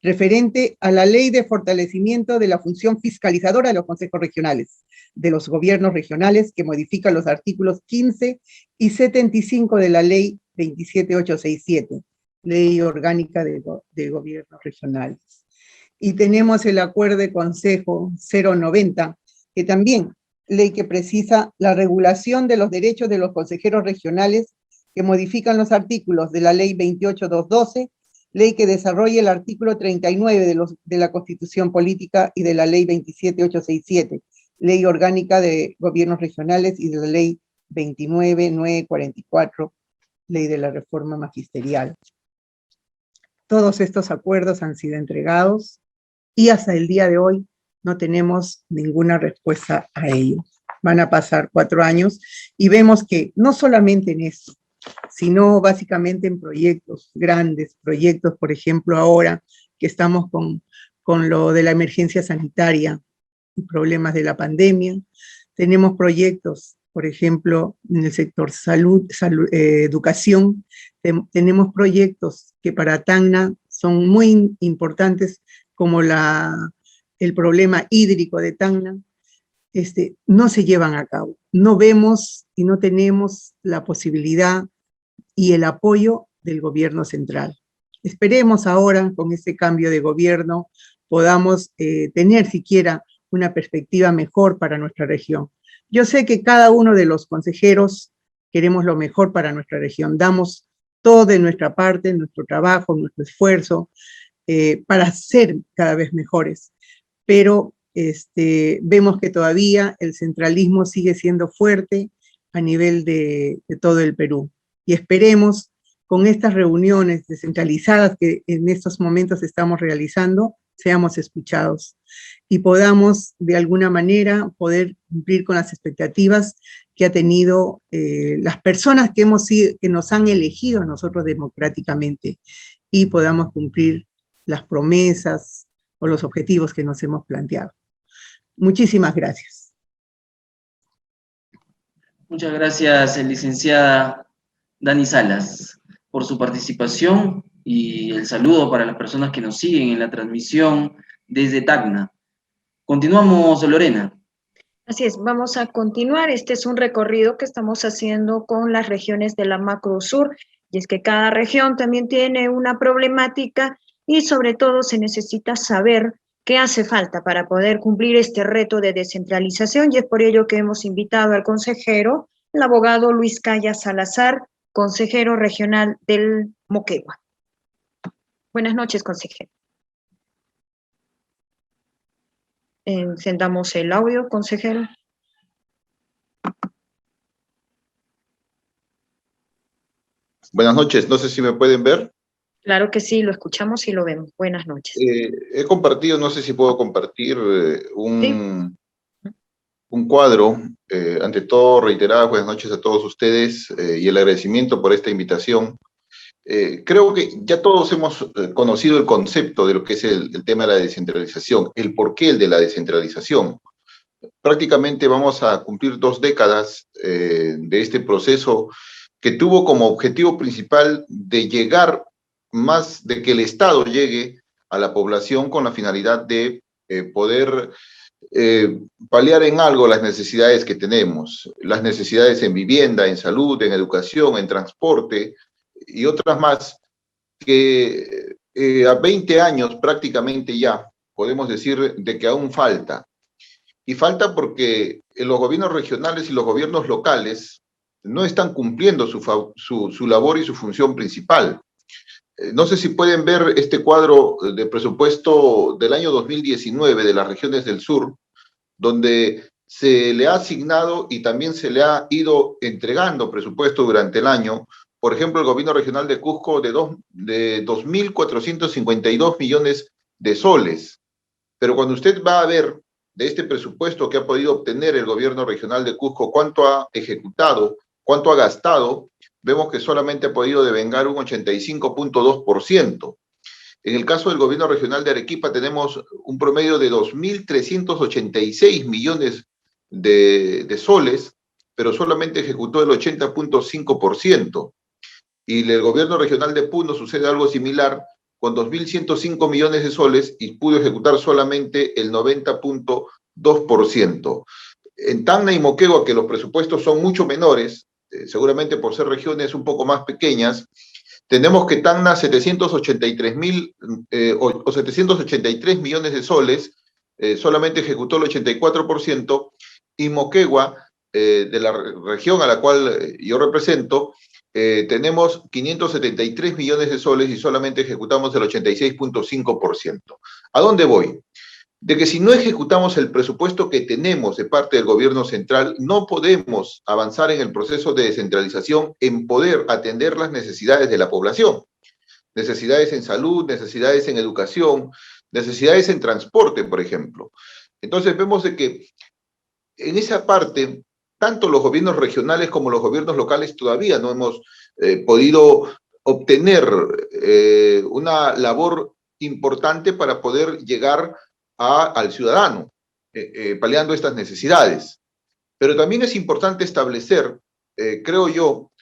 referente a la ley de fortalecimiento de la función fiscalizadora de los consejos regionales, de los gobiernos regionales, que modifica los artículos 15 y 75 de la ley 27867, Ley Orgánica de Gobiernos Regionales. Y tenemos el acuerdo de consejo 090, que también, ley que precisa la regulación de los derechos de los consejeros regionales, que modifican los artículos de la ley 28212, ley que desarrolla el artículo 39 de la Constitución Política y de la ley 27867, Ley Orgánica de Gobiernos Regionales, y de la ley 29944, Ley de la Reforma Magisterial. Todos estos acuerdos han sido entregados y hasta el día de hoy no tenemos ninguna respuesta a ello. Van a pasar 4 años y vemos que no solamente en esto, sino básicamente en proyectos, grandes proyectos, por ejemplo, ahora que estamos con lo de la emergencia sanitaria y problemas de la pandemia, tenemos proyectos, por ejemplo, en el sector salud, educación, tenemos proyectos que para Tacna son muy importantes, como el problema hídrico de Tacna, no se llevan a cabo. No vemos y no tenemos la posibilidad y el apoyo del gobierno central. Esperemos ahora, con este cambio de gobierno, podamos tener siquiera una perspectiva mejor para nuestra región. Yo sé que cada uno de los consejeros queremos lo mejor para nuestra región. Damos todo de nuestra parte, nuestro trabajo, nuestro esfuerzo, para ser cada vez mejores. Pero vemos que todavía el centralismo sigue siendo fuerte a nivel de todo el Perú. Y esperemos, con estas reuniones descentralizadas que en estos momentos estamos realizando, seamos escuchados y podamos de alguna manera poder cumplir con las expectativas que ha tenido las personas que nos han elegido a nosotros democráticamente, y podamos cumplir las promesas o los objetivos que nos hemos planteado. Muchísimas gracias. Muchas gracias, licenciada Dani Salas, por su participación, y el saludo para las personas que nos siguen en la transmisión desde Tacna. Continuamos, Lorena. Así es, vamos a continuar. Este es un recorrido que estamos haciendo con las regiones de la Macro Sur, y es que cada región también tiene una problemática y sobre todo se necesita saber qué hace falta para poder cumplir este reto de descentralización, y es por ello que hemos invitado al consejero, el abogado Luis Calla Salazar, consejero regional del Moquegua. Buenas noches, consejero. Encendamos el audio, consejero. Buenas noches, no sé si me pueden ver. Claro que sí, lo escuchamos y lo vemos. Buenas noches. He compartido, no sé si puedo compartir un cuadro. Ante todo, reiteradas buenas noches a todos ustedes y el agradecimiento por esta invitación. Creo que ya todos hemos conocido el concepto de lo que es el tema de la descentralización, el porqué el de la descentralización. Prácticamente vamos a cumplir 2 décadas de este proceso que tuvo como objetivo principal de llegar más, de que el Estado llegue a la población con la finalidad de poder paliar en algo las necesidades que tenemos, las necesidades en vivienda, en salud, en educación, en transporte y otras más que a 20 años prácticamente ya podemos decir de que aún falta. Y falta porque los gobiernos regionales y los gobiernos locales no están cumpliendo su labor y su función principal. No sé si pueden ver este cuadro de presupuesto del año 2019 de las regiones del sur, donde se le ha asignado y también se le ha ido entregando presupuesto durante el año. Por ejemplo, el gobierno regional de Cusco de 2.452 millones de soles. Pero cuando usted va a ver de este presupuesto que ha podido obtener el gobierno regional de Cusco, cuánto ha ejecutado, cuánto ha gastado, vemos que solamente ha podido devengar un 85.2%. En el caso del gobierno regional de Arequipa tenemos un promedio de 2.386 millones de soles, pero solamente ejecutó el 80.5%. Y el gobierno regional de Puno sucede algo similar, con 2.105 millones de soles y pudo ejecutar solamente el 90.2%. En Tacna y Moquegua, que los presupuestos son mucho menores, seguramente por ser regiones un poco más pequeñas, tenemos que Tacna 783 millones de soles, solamente ejecutó el 84%, y Moquegua, de la región a la cual yo represento, tenemos 573 millones de soles y solamente ejecutamos el 86.5%. ¿A dónde voy? De que si no ejecutamos el presupuesto que tenemos de parte del gobierno central, no podemos avanzar en el proceso de descentralización en poder atender las necesidades de la población. Necesidades en salud, necesidades en educación, necesidades en transporte, por ejemplo. Entonces vemos de que en esa parte, tanto los gobiernos regionales como los gobiernos locales todavía no hemos podido obtener una labor importante para poder llegar al ciudadano, paliando estas necesidades. Pero también es importante establecer, creo yo,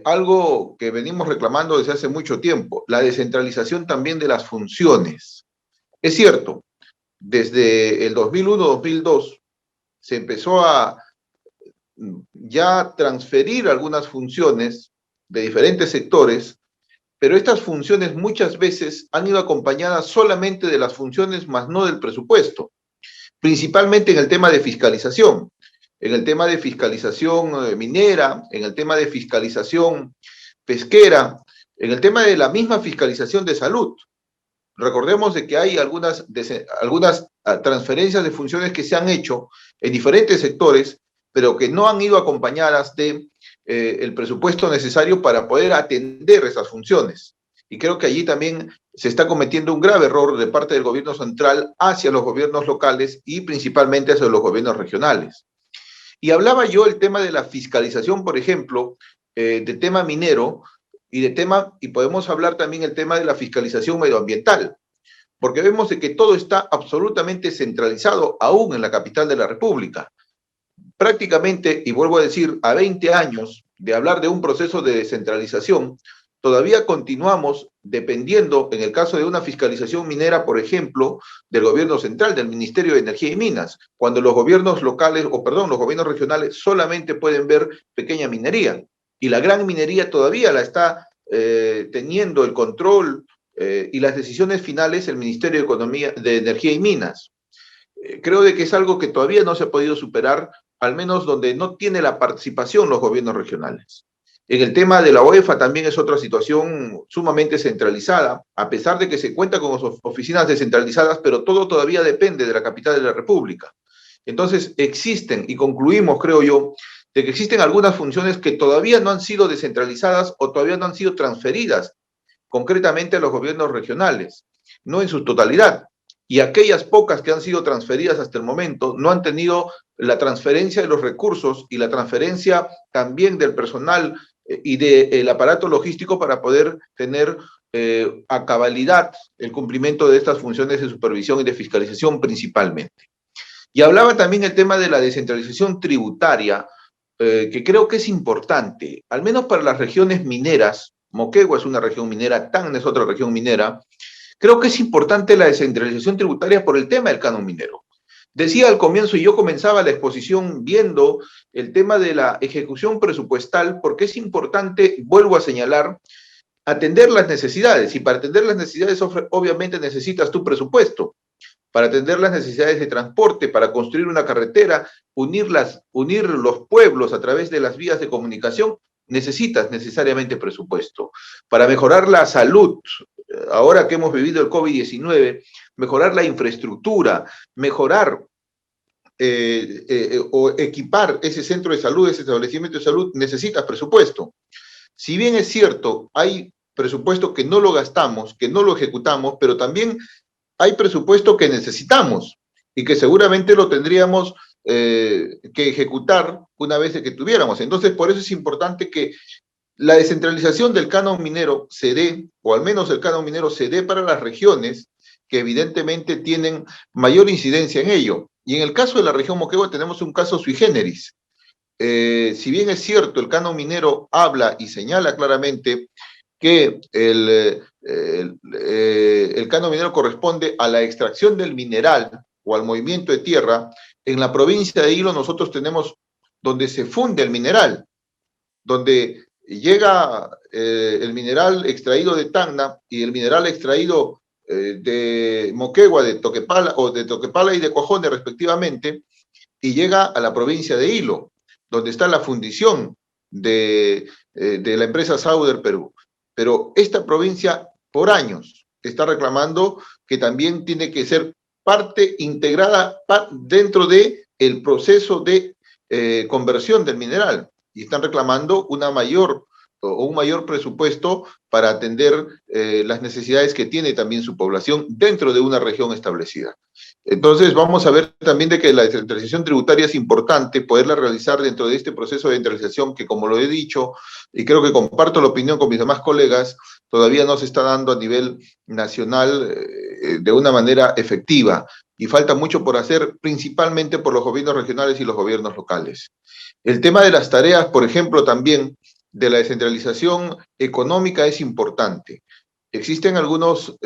algo que venimos reclamando desde hace mucho tiempo, la descentralización también de las funciones. Es cierto, desde el 2001-2002 se empezó a ya transferir algunas funciones de diferentes sectores, pero estas funciones muchas veces han ido acompañadas solamente de las funciones, más no del presupuesto, principalmente en el tema de fiscalización, minera, en el tema de fiscalización pesquera, en el tema de la misma fiscalización de salud. Recordemos de que hay algunas transferencias de funciones que se han hecho en diferentes sectores, pero que no han ido acompañadas de el presupuesto necesario para poder atender esas funciones. Y creo que allí también se está cometiendo un grave error de parte del gobierno central hacia los gobiernos locales y principalmente hacia los gobiernos regionales. Y hablaba yo el tema de la fiscalización, por ejemplo, de tema minero y podemos hablar también el tema de la fiscalización medioambiental, porque vemos de que todo está absolutamente centralizado aún en la capital de la República. Prácticamente, y vuelvo a decir, a 20 años de hablar de un proceso de descentralización, todavía continuamos dependiendo, en el caso de una fiscalización minera, por ejemplo, del gobierno central, del Ministerio de Energía y Minas, cuando los gobiernos locales, los gobiernos regionales solamente pueden ver pequeña minería, y la gran minería todavía la está teniendo el control y las decisiones finales el Ministerio de Economía, de Energía y Minas. Creo de que es algo que todavía no se ha podido superar, al menos donde no tiene la participación los gobiernos regionales. En el tema de la OEFA también es otra situación sumamente centralizada, a pesar de que se cuenta con oficinas descentralizadas, pero todo todavía depende de la capital de la República. Entonces existen, y concluimos, creo yo, de que existen algunas funciones que todavía no han sido descentralizadas o todavía no han sido transferidas concretamente a los gobiernos regionales, no en su totalidad. Y aquellas pocas que han sido transferidas hasta el momento no han tenido la transferencia de los recursos y la transferencia también del personal y del aparato logístico para poder tener a cabalidad el cumplimiento de estas funciones de supervisión y de fiscalización principalmente. Y hablaba también el tema de la descentralización tributaria, que creo que es importante, al menos para las regiones mineras. Moquegua es una región minera, Tacna es otra región minera. Creo que es importante la descentralización tributaria por el tema del canon minero. Decía al comienzo, y yo comenzaba la exposición viendo el tema de la ejecución presupuestal, porque es importante, vuelvo a señalar, atender las necesidades. Y para atender las necesidades, obviamente necesitas tu presupuesto. Para atender las necesidades de transporte, para construir una carretera, unir los pueblos a través de las vías de comunicación, necesitas necesariamente presupuesto. Para mejorar la salud, ahora que hemos vivido el COVID-19, mejorar la infraestructura, mejorar o equipar ese centro de salud, ese establecimiento de salud, necesitas presupuesto. Si bien es cierto, hay presupuesto que no lo gastamos, que no lo ejecutamos, pero también hay presupuesto que necesitamos y que seguramente lo tendríamos que ejecutar una vez que tuviéramos. Entonces, por eso es importante que la descentralización del canon minero se dé, o al menos el canon minero se dé para las regiones que evidentemente tienen mayor incidencia en ello. Y en el caso de la región Moquegua tenemos un caso sui generis. Si bien es cierto, el canon minero habla y señala claramente que el canon minero corresponde a la extracción del mineral o al movimiento de tierra, en la provincia de Hilo nosotros tenemos donde se funde el mineral, donde llega el mineral extraído de Tacna y el mineral extraído de Moquegua, de Toquepala y de Cuajone respectivamente, y llega a la provincia de Hilo, donde está la fundición de la empresa Sauder Perú. Pero esta provincia por años está reclamando que también tiene que ser parte integrada dentro del proceso de conversión del mineral, y están reclamando un mayor presupuesto para atender las necesidades que tiene también su población dentro de una región establecida. Entonces vamos a ver también de que la descentralización tributaria es importante poderla realizar dentro de este proceso de descentralización que, como lo he dicho, y creo que comparto la opinión con mis demás colegas, todavía no se está dando a nivel nacional de una manera efectiva, y falta mucho por hacer, principalmente por los gobiernos regionales y los gobiernos locales. El tema de las tareas, por ejemplo, también de la descentralización económica es importante. existen algunos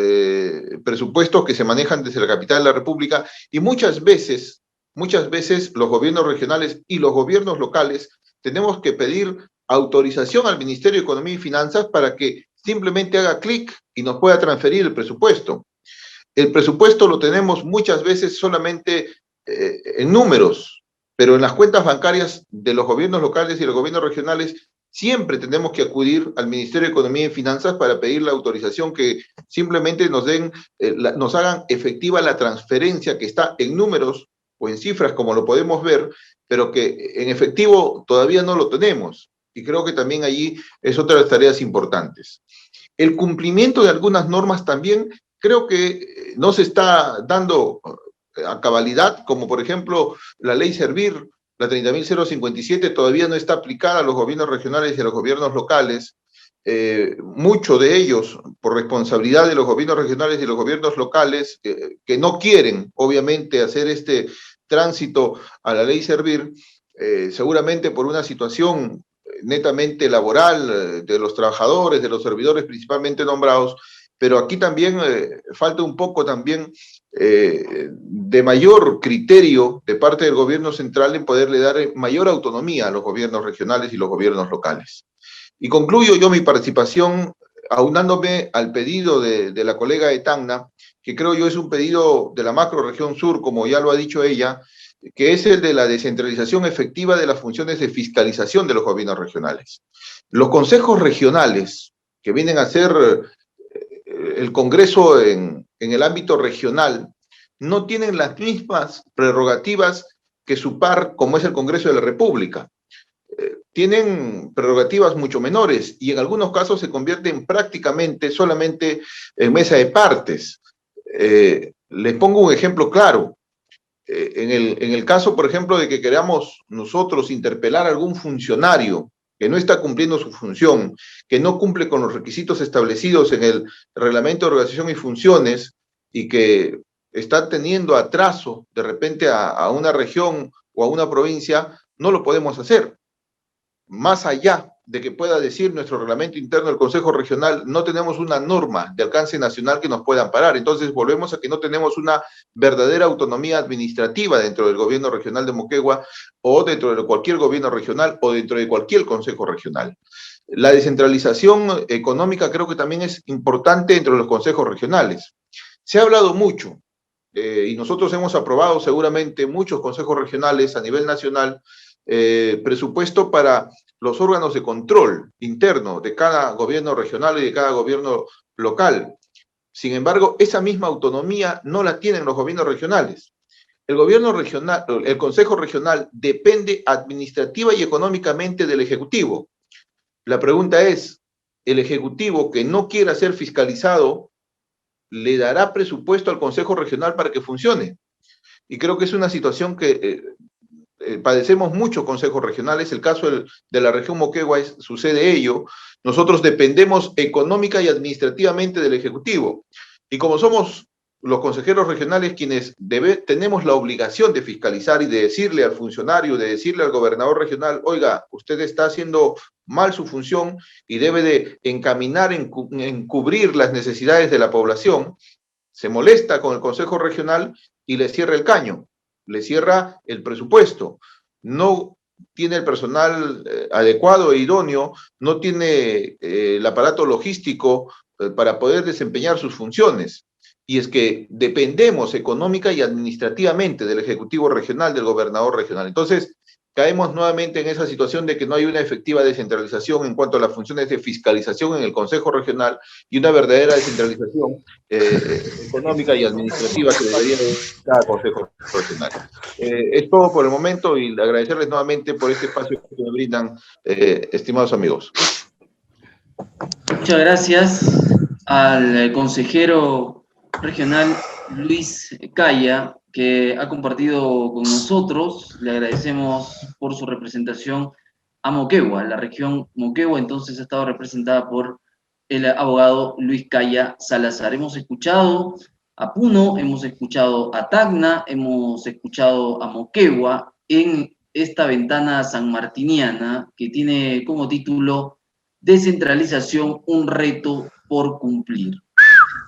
presupuestos que se manejan desde la capital de la República y muchas veces los gobiernos regionales y los gobiernos locales tenemos que pedir autorización al Ministerio de Economía y Finanzas para que simplemente haga clic y nos pueda transferir el presupuesto. El presupuesto lo tenemos muchas veces solamente en números, pero en las cuentas bancarias de los gobiernos locales y los gobiernos regionales siempre tenemos que acudir al Ministerio de Economía y Finanzas para pedir la autorización que simplemente nos hagan efectiva la transferencia que está en números o en cifras, como lo podemos ver, pero que en efectivo todavía no lo tenemos. Y creo que también allí es otra de las tareas importantes. El cumplimiento de algunas normas también creo que no se está dando a cabalidad, como por ejemplo la ley Servir, la 30.057, todavía no está aplicada a los gobiernos regionales y a los gobiernos locales. Muchos de ellos, por responsabilidad de los gobiernos regionales y los gobiernos locales, que no quieren, obviamente, hacer este tránsito a la ley Servir, seguramente por una situación netamente laboral de los trabajadores, de los servidores principalmente nombrados, pero aquí también falta un poco también de mayor criterio de parte del gobierno central en poderle dar mayor autonomía a los gobiernos regionales y los gobiernos locales. Y concluyo yo mi participación aunándome al pedido de la colega de Tacna, que creo yo es un pedido de la macrorregión sur, como ya lo ha dicho ella, que es el de la descentralización efectiva de las funciones de fiscalización de los gobiernos regionales. Los consejos regionales, que vienen a ser el Congreso en el ámbito regional, no tienen las mismas prerrogativas que su par, como es el Congreso de la República. Tienen prerrogativas mucho menores y en algunos casos se convierten prácticamente solamente en mesa de partes. Les pongo un ejemplo claro. En el caso, por ejemplo, de que queramos nosotros interpelar a algún funcionario que no está cumpliendo su función, que no cumple con los requisitos establecidos en el Reglamento de Organización y Funciones y que está teniendo atraso de repente a una región o a una provincia, no lo podemos hacer. Más allá de que pueda decir nuestro reglamento interno del Consejo Regional, no tenemos una norma de alcance nacional que nos pueda amparar. Entonces volvemos a que no tenemos una verdadera autonomía administrativa dentro del gobierno regional de Moquegua o dentro de cualquier gobierno regional o dentro de cualquier consejo regional. La descentralización económica creo que también es importante dentro de los consejos regionales. Se ha hablado mucho y nosotros hemos aprobado seguramente muchos consejos regionales a nivel nacional, presupuesto para los órganos de control interno de cada gobierno regional y de cada gobierno local. Sin embargo, esa misma autonomía no la tienen los gobiernos regionales. El gobierno regional, el Consejo Regional depende administrativa y económicamente del Ejecutivo. La pregunta es, ¿el Ejecutivo que no quiera ser fiscalizado le dará presupuesto al Consejo Regional para que funcione? Y creo que es una situación que padecemos muchos consejos regionales. El caso de la región Moquegua sucede ello. Nosotros dependemos económica y administrativamente del Ejecutivo. Y como somos los consejeros regionales quienes tenemos la obligación de fiscalizar y de decirle al funcionario, de decirle al gobernador regional, oiga, usted está haciendo mal su función y debe de encaminar en cubrir las necesidades de la población, se molesta con el Consejo Regional y le cierra el caño, le cierra el presupuesto, no tiene el personal adecuado e idóneo, no tiene el aparato logístico para poder desempeñar sus funciones. Y es que dependemos económica y administrativamente del Ejecutivo Regional, del gobernador regional. Entonces, caemos nuevamente en esa situación de que no hay una efectiva descentralización en cuanto a las funciones de fiscalización en el Consejo Regional y una verdadera descentralización económica y administrativa que debería de cada Consejo Regional. Es todo por el momento y agradecerles nuevamente por este espacio que me brindan, estimados amigos. Muchas gracias al consejero regional Luis Caya, que ha compartido con nosotros. Le agradecemos por su representación a Moquegua. La región Moquegua entonces ha estado representada por el abogado Luis Caya Salazar. Hemos escuchado a Puno, hemos escuchado a Tacna, hemos escuchado a Moquegua en esta ventana sanmartiniana que tiene como título Descentralización, un reto por cumplir.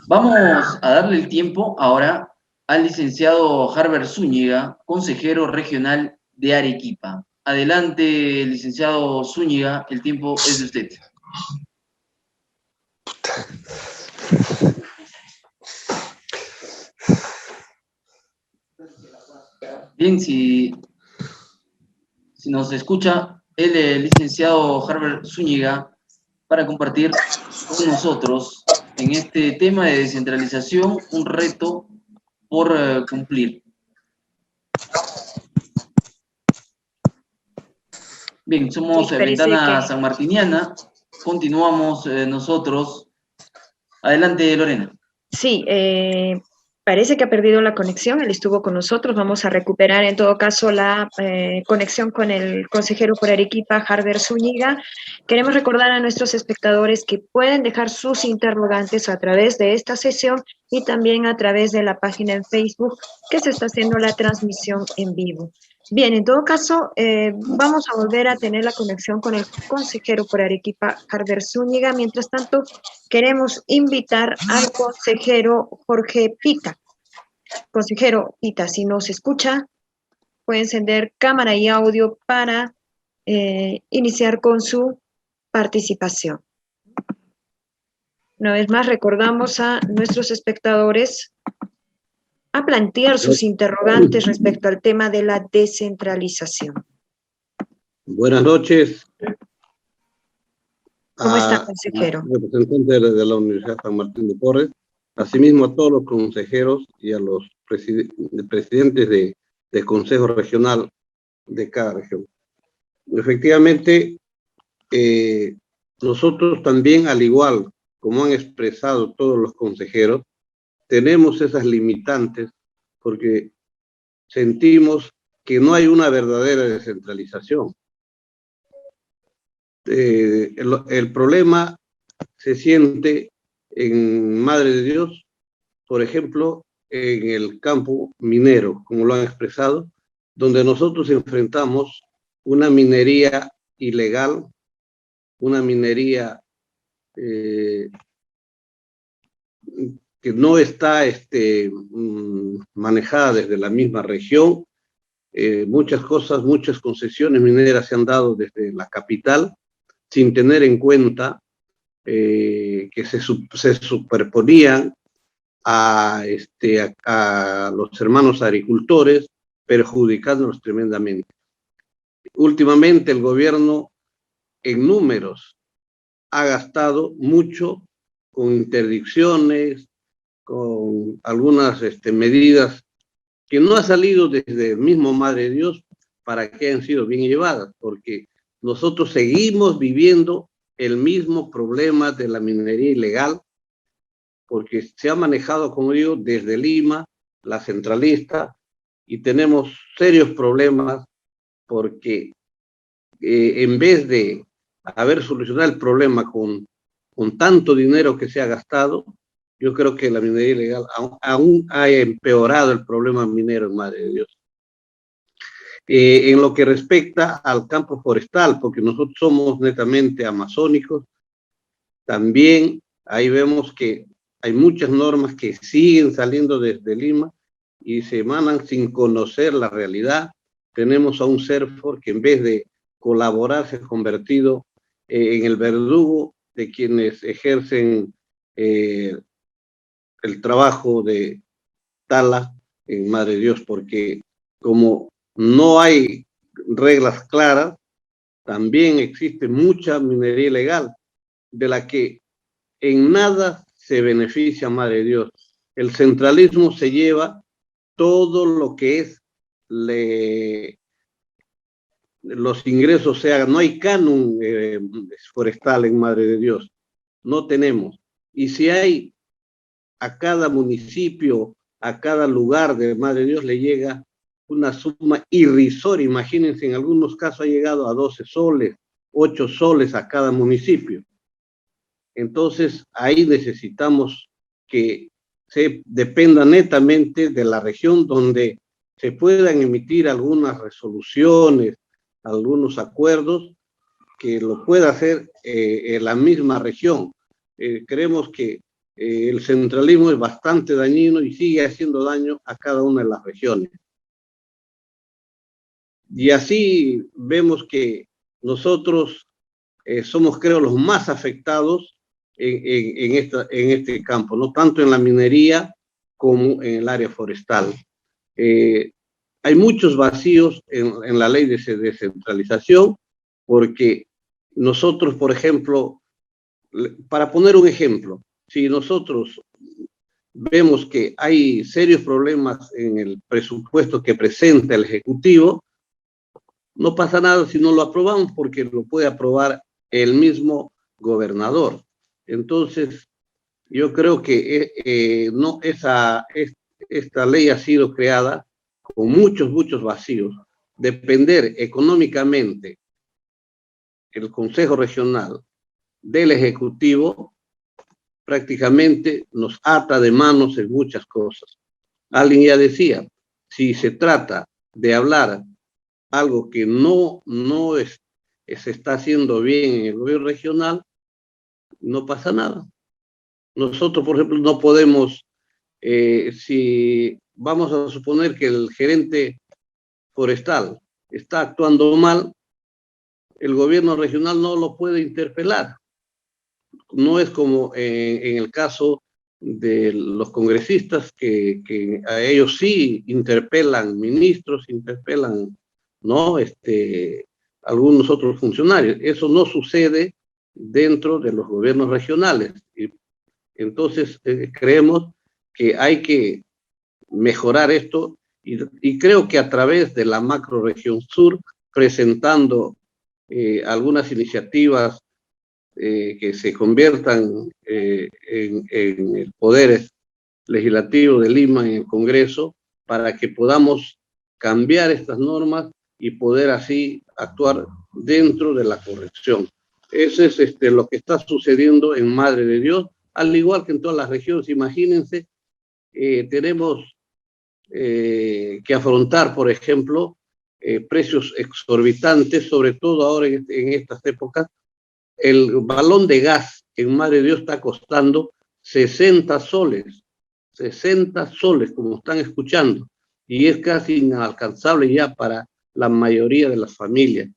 Vamos a darle el tiempo ahora al licenciado Harbert Zúñiga, consejero regional de Arequipa. Adelante, licenciado Zúñiga, el tiempo es de usted. Bien, si nos escucha el licenciado Harbert Zúñiga para compartir con nosotros en este tema de descentralización un reto por cumplir. Bien, somos Ventana Sanmartiniana. Continuamos nosotros. Adelante, Lorena. Sí, parece que ha perdido la conexión. Él estuvo con nosotros. Vamos a recuperar en todo caso la conexión con el consejero por Arequipa, Harbert Zúñiga. Queremos recordar a nuestros espectadores que pueden dejar sus interrogantes a través de esta sesión y también a través de la página en Facebook que se está haciendo la transmisión en vivo. Bien, en todo caso, vamos a volver a tener la conexión con el consejero por Arequipa, Harbert Zúñiga. Mientras tanto, queremos invitar al consejero Jorge Pita. Consejero Pita, si nos escucha, puede encender cámara y audio para iniciar con su participación. Una vez más, recordamos a nuestros espectadores a plantear sus interrogantes respecto al tema de la descentralización. Buenas noches. ¿Cómo está, consejero? Representante de la Universidad San Martín de Porres, asimismo a todos los consejeros y a los presidentes de Consejo Regional de cada región. Efectivamente, nosotros también, al igual como han expresado todos los consejeros, tenemos esas limitantes porque sentimos que no hay una verdadera descentralización. El problema se siente en Madre de Dios, por ejemplo, en el campo minero, como lo han expresado, donde nosotros enfrentamos una minería ilegal, una minería que no está manejada desde la misma región. Muchas cosas, muchas concesiones mineras se han dado desde la capital, sin tener en cuenta que se superponían a los hermanos agricultores, perjudicándolos tremendamente. Últimamente el gobierno, en números, ha gastado mucho con interdicciones, con algunas medidas que no han salido desde el mismo Madre de Dios para que hayan sido bien llevadas, porque nosotros seguimos viviendo el mismo problema de la minería ilegal, porque se ha manejado, como digo, desde Lima, la centralista, y tenemos serios problemas porque en vez de haber solucionado el problema con tanto dinero que se ha gastado, yo creo que la minería ilegal aún ha empeorado el problema minero en Madre de Dios. En lo que respecta al campo forestal, porque nosotros somos netamente amazónicos, también ahí vemos que hay muchas normas que siguen saliendo desde Lima y se emanan sin conocer la realidad. Tenemos a un CERFOR que en vez de colaborar se ha convertido en el verdugo de quienes ejercen el trabajo de tala en Madre de Dios, porque como no hay reglas claras, también existe mucha minería ilegal, de la que en nada se beneficia Madre de Dios. El centralismo se lleva todo lo que es los ingresos, o sea, no hay canon forestal en Madre de Dios, no tenemos. Y si hay, a cada municipio, a cada lugar de Madre de Dios le llega una suma irrisoria. Imagínense, en algunos casos ha llegado a 12 soles, 8 soles a cada municipio. Entonces, ahí necesitamos que se dependa netamente de la región donde se puedan emitir algunas resoluciones, algunos acuerdos, que lo pueda hacer la misma región, creemos que el centralismo es bastante dañino y sigue haciendo daño a cada una de las regiones. Y así vemos que nosotros somos, creo, los más afectados en este campo, no tanto en la minería como en el área forestal. Hay muchos vacíos en la ley de descentralización, porque nosotros, por ejemplo, para poner un ejemplo, si nosotros vemos que hay serios problemas en el presupuesto que presenta el Ejecutivo, no pasa nada si no lo aprobamos, porque lo puede aprobar el mismo gobernador. Entonces, yo creo que esta ley ha sido creada con muchos vacíos. Depender económicamente el Consejo Regional del Ejecutivo prácticamente nos ata de manos en muchas cosas. Alguien ya decía, si se trata de hablar algo que no se está haciendo bien en el gobierno regional, no pasa nada. Nosotros, por ejemplo, no podemos, si vamos a suponer que el gerente forestal está actuando mal, el gobierno regional no lo puede interpelar. No es como en el caso de los congresistas, que a ellos sí interpelan ministros, interpelan, ¿no? Algunos otros funcionarios. Eso no sucede dentro de los gobiernos regionales. Y entonces creemos que hay que mejorar esto, y creo que a través de la macroregión sur, presentando algunas iniciativas que se conviertan en el poder legislativo de Lima, en el Congreso, para que podamos cambiar estas normas y poder así actuar dentro de la corrección. Eso es lo que está sucediendo en Madre de Dios, al igual que en todas las regiones. Imagínense, tenemos que afrontar, por ejemplo, precios exorbitantes, sobre todo ahora en estas épocas. El balón de gas en Madre de Dios está costando 60 soles, como están escuchando, y es casi inalcanzable ya para la mayoría de las familias.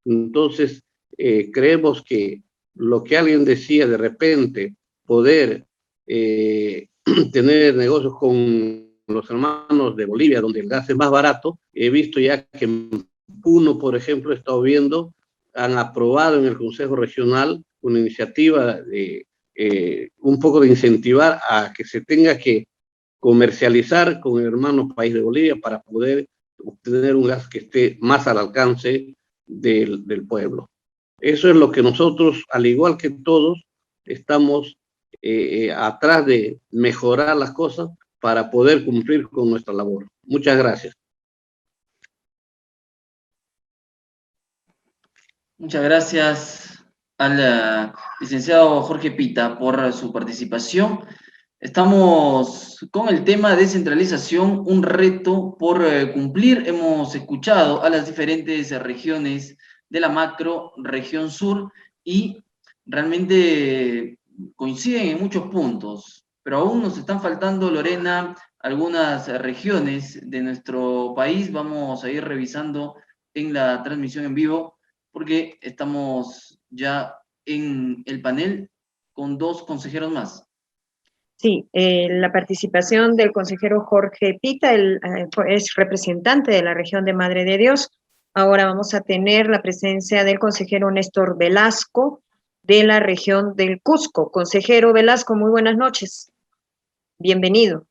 Entonces, creemos que lo que alguien decía, de repente, poder tener negocios con los hermanos de Bolivia, donde el gas es más barato. He visto ya que en Puno, por ejemplo, he estado viendo, han aprobado en el Consejo Regional una iniciativa de un poco de incentivar a que se tenga que comercializar con el hermano país de Bolivia para poder obtener un gas que esté más al alcance del pueblo. Eso es lo que nosotros, al igual que todos, estamos atrás de mejorar las cosas para poder cumplir con nuestra labor. Muchas gracias. Muchas gracias al licenciado Jorge Pita por su participación. Estamos con el tema descentralización, un reto por cumplir. Hemos escuchado a las diferentes regiones de la macro región sur y realmente coinciden en muchos puntos, pero aún nos están faltando, Lorena, algunas regiones de nuestro país. Vamos a ir revisando en la transmisión en vivo, porque estamos ya en el panel con dos consejeros más. Sí, la participación del consejero Jorge Pita, es representante de la región de Madre de Dios. Ahora vamos a tener la presencia del consejero Néstor Velasco, de la región del Cusco. Consejero Velasco, muy buenas noches. Bienvenido.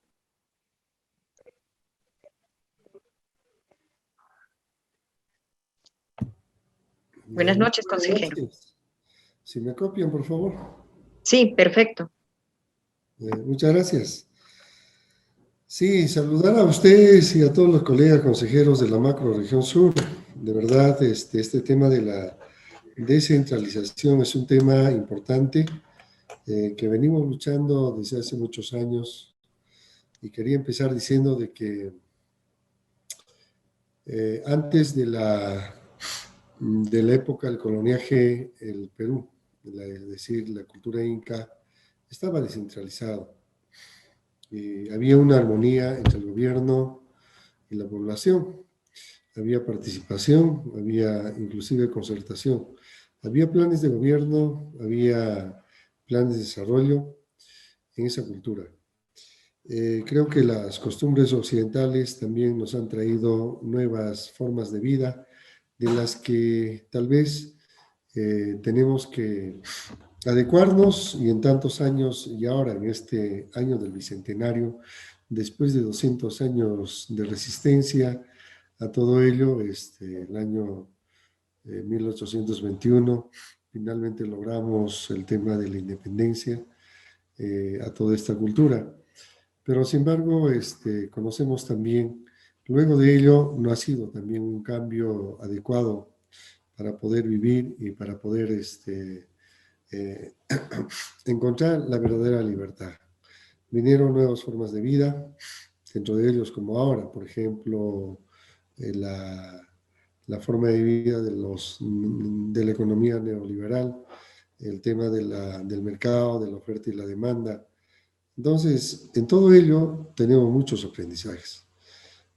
Buenas noches, consejero. Si me copian, por favor. Sí, perfecto. Muchas gracias. Sí, saludar a ustedes y a todos los colegas consejeros de la macro región sur. De verdad, este tema de la descentralización es un tema importante que venimos luchando desde hace muchos años, y quería empezar diciendo de que antes de la época del coloniaje, el Perú, es decir, la cultura inca, estaba descentralizado. Había una armonía entre el gobierno y la población. Había participación, había inclusive concertación. Había planes de gobierno, había planes de desarrollo en esa cultura. Creo que las costumbres occidentales también nos han traído nuevas formas de vida de las que tal vez tenemos que adecuarnos, y en tantos años, y ahora en este año del Bicentenario, después de 200 años de resistencia a todo ello, el año 1821, finalmente logramos el tema de la independencia a toda esta cultura. Pero sin embargo, conocemos también, luego de ello, no ha sido también un cambio adecuado para poder vivir y para poder encontrar la verdadera libertad. Vinieron nuevas formas de vida, dentro de ellos como ahora, por ejemplo, la forma de vida de la economía neoliberal, el tema del mercado, de la oferta y la demanda. Entonces, en todo ello tenemos muchos aprendizajes,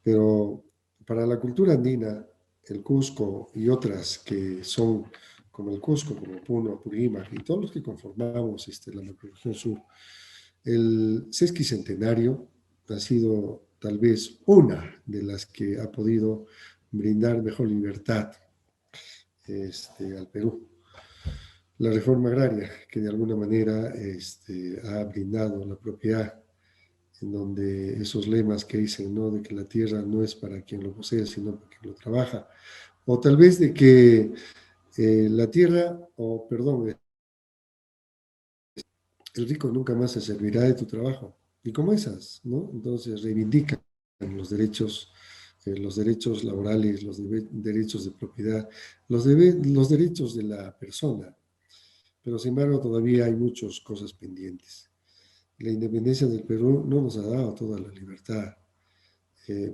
pero para la cultura andina, el Cusco y otras que son como el Cusco, como Puno, Apurímac y todos los que conformamos la macrorregión sur, el sesquicentenario ha sido tal vez una de las que ha podido brindar mejor libertad al Perú. La reforma agraria, que de alguna manera ha brindado la propiedad, en donde esos lemas que dicen, ¿no?, de que la tierra no es para quien lo posee, sino para quien lo trabaja, o tal vez de que la tierra, o perdón, el rico nunca más se servirá de tu trabajo, y como esas, ¿no? Entonces reivindican los derechos laborales, los derechos de propiedad, los derechos de la persona, pero sin embargo todavía hay muchas cosas pendientes. La independencia del Perú no nos ha dado toda la libertad.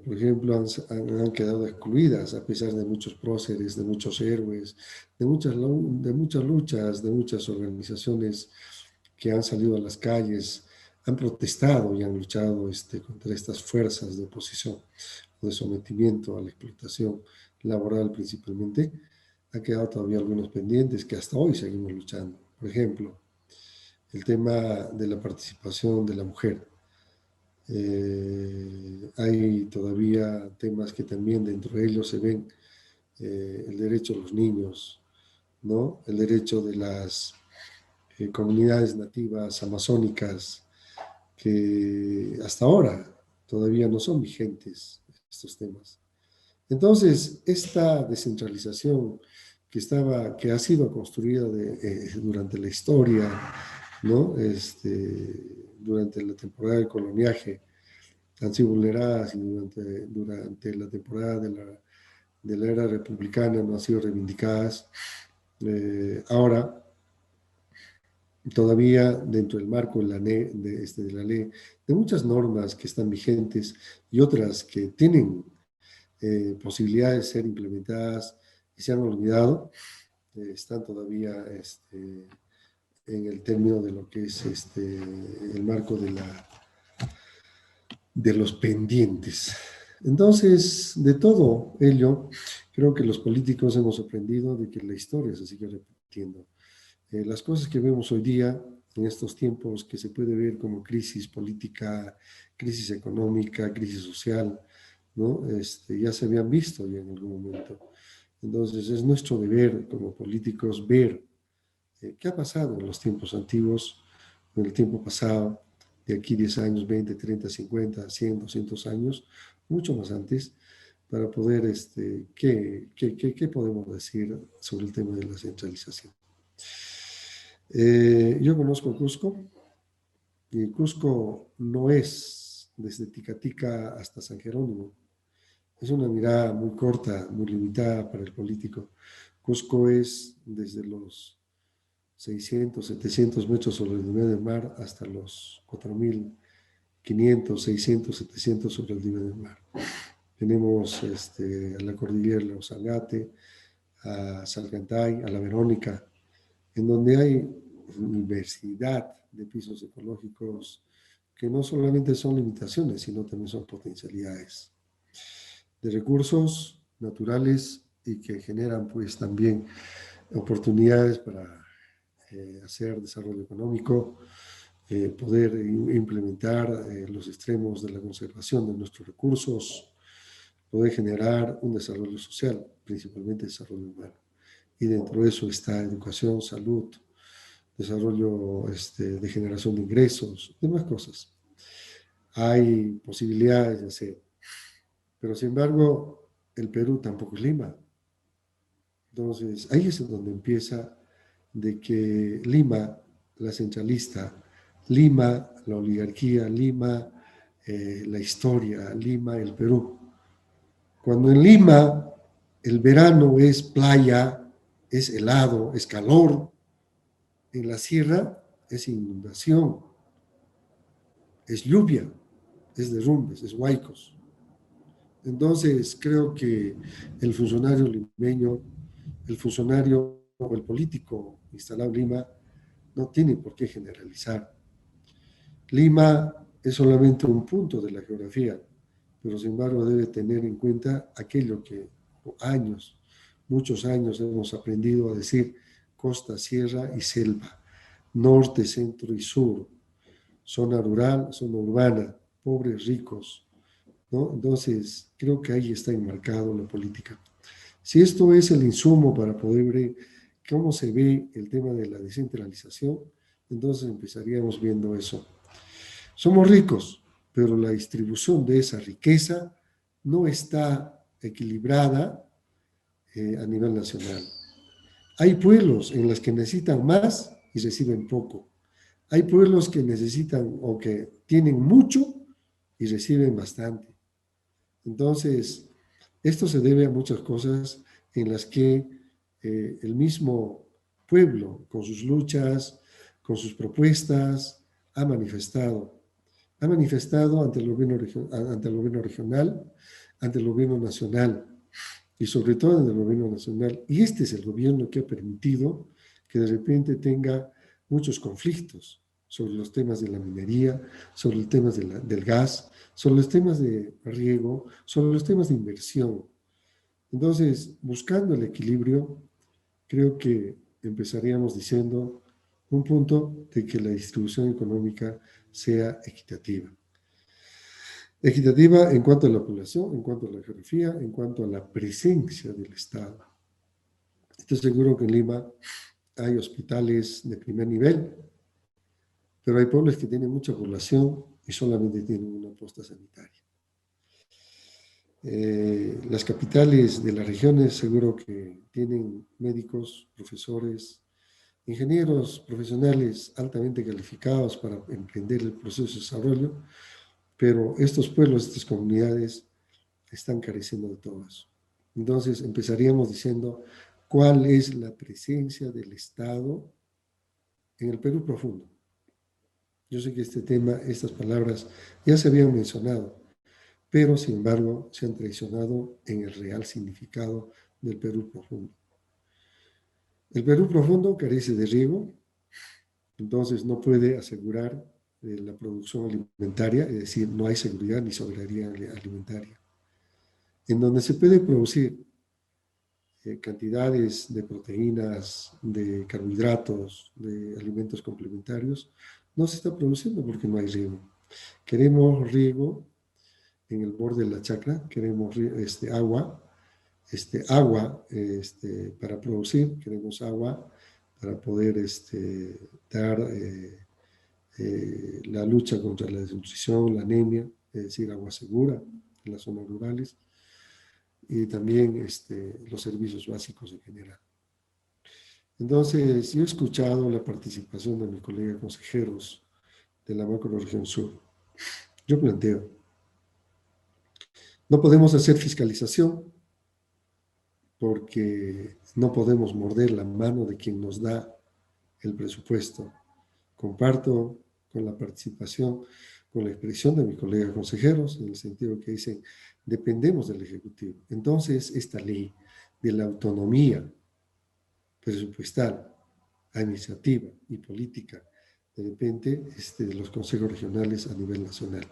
Por ejemplo, han quedado excluidas a pesar de muchos próceres, de muchos héroes, de muchas luchas, de muchas organizaciones que han salido a las calles, han protestado y han luchado contra estas fuerzas de oposición o de sometimiento a la explotación laboral principalmente. Ha quedado todavía algunos pendientes que hasta hoy seguimos luchando. Por ejemplo, el tema de la participación de la mujer. Hay todavía temas que también dentro de ellos se ven, el derecho de los niños, ¿no? El derecho de las comunidades nativas amazónicas, que hasta ahora todavía no son vigentes estos temas. Entonces, esta descentralización que ha sido construida durante la historia, ¿no? Durante la temporada del coloniaje, han sido vulneradas, y durante la temporada de la era republicana no han sido reivindicadas. Ahora, todavía dentro del marco de la ley, de muchas normas que están vigentes y otras que tienen posibilidades de ser implementadas y se han olvidado, están todavía en el término de lo que es el marco de los pendientes. Entonces, de todo ello, creo que los políticos hemos aprendido de que la historia se sigue repitiendo. Las cosas que vemos hoy día, en estos tiempos, que se puede ver como crisis política, crisis económica, crisis social, ¿no? Ya se habían visto ya en algún momento. Entonces, es nuestro deber como políticos ver qué ha pasado en los tiempos antiguos, en el tiempo pasado, de aquí 10 años, 20, 30, 50, 100, 200 años, mucho más antes, para poder, ¿qué podemos decir sobre el tema de la centralización? Yo conozco Cusco, y Cusco no es desde Ticatica hasta San Jerónimo. Es una mirada muy corta, muy limitada para el político. Cusco es desde los 600, 700 metros sobre el nivel del mar hasta los 4.500, 600, 700 sobre el nivel del mar. Tenemos a la cordillera de Usangate, a Salcantay, a la Verónica, en donde hay diversidad de pisos ecológicos que no solamente son limitaciones, sino también son potencialidades de recursos naturales y que generan pues también oportunidades para hacer desarrollo económico, poder implementar los extremos de la conservación de nuestros recursos, poder generar un desarrollo social, principalmente desarrollo humano. Y dentro de eso está educación, salud, desarrollo de generación de ingresos, demás cosas. Hay posibilidades de hacer. Pero sin embargo, el Perú tampoco es Lima. Entonces, ahí es donde empieza de que Lima, la centralista, Lima, la oligarquía, Lima, la historia, Lima, el Perú. Cuando en Lima el verano es playa, es helado, es calor, en la sierra es inundación, es lluvia, es derrumbes, es huaicos. Entonces, creo que el funcionario limeño, el funcionario o el político instalado en Lima, no tiene por qué generalizar. Lima es solamente un punto de la geografía, pero sin embargo debe tener en cuenta aquello que años, muchos años hemos aprendido a decir: costa, sierra y selva, norte, centro y sur, zona rural, zona urbana, pobres, ricos, ¿no? Entonces, creo que ahí está enmarcado la política. Si esto es el insumo para poder ver cómo se ve el tema de la descentralización, entonces empezaríamos viendo eso. Somos ricos, pero la distribución de esa riqueza no está equilibrada a nivel nacional. Hay pueblos en los que necesitan más y reciben poco. Hay pueblos que necesitan o que tienen mucho y reciben bastante. Entonces, esto se debe a muchas cosas en las que el mismo pueblo, con sus luchas, con sus propuestas, ha manifestado ante el gobierno regional, ante el gobierno nacional y sobre todo ante el gobierno nacional. Y este es el gobierno que ha permitido que de repente tenga muchos conflictos sobre los temas de la minería, sobre los temas del gas, sobre los temas de riego, sobre los temas de inversión. Entonces, buscando el equilibrio, creo que empezaríamos diciendo un punto de que la distribución económica sea equitativa. Equitativa en cuanto a la población, en cuanto a la geografía, en cuanto a la presencia del Estado. Estoy seguro que en Lima hay hospitales de primer nivel, pero hay pueblos que tienen mucha población y solamente tienen una posta sanitaria. Las capitales de las regiones seguro que tienen médicos, profesores, ingenieros profesionales altamente calificados para emprender el proceso de desarrollo, pero estos pueblos, estas comunidades están careciendo de todo eso. Entonces empezaríamos diciendo cuál es la presencia del Estado en el Perú profundo. Yo sé que este tema, estas palabras ya se habían mencionado, pero sin embargo se han traicionado en el real significado del Perú profundo. El Perú profundo carece de riego, entonces no puede asegurar la producción alimentaria, es decir, no hay seguridad ni soberanía alimentaria. En donde se puede producir cantidades de proteínas, de carbohidratos, de alimentos complementarios, no se está produciendo porque no hay riego. Queremos riego en el borde de la chacra, queremos agua para producir, queremos agua para poder dar la lucha contra la desnutrición, la anemia, es decir, agua segura en las zonas rurales, y también los servicios básicos en general. Entonces, yo he escuchado la participación de mis colegas consejeros de la macrorregión sur. Yo planteo, no podemos hacer fiscalización porque no podemos morder la mano de quien nos da el presupuesto. Comparto con la participación, con la expresión de mis colegas consejeros, en el sentido que dicen, dependemos del Ejecutivo. Entonces, esta ley de la autonomía presupuestal a iniciativa y política de repente de los consejos regionales a nivel nacional.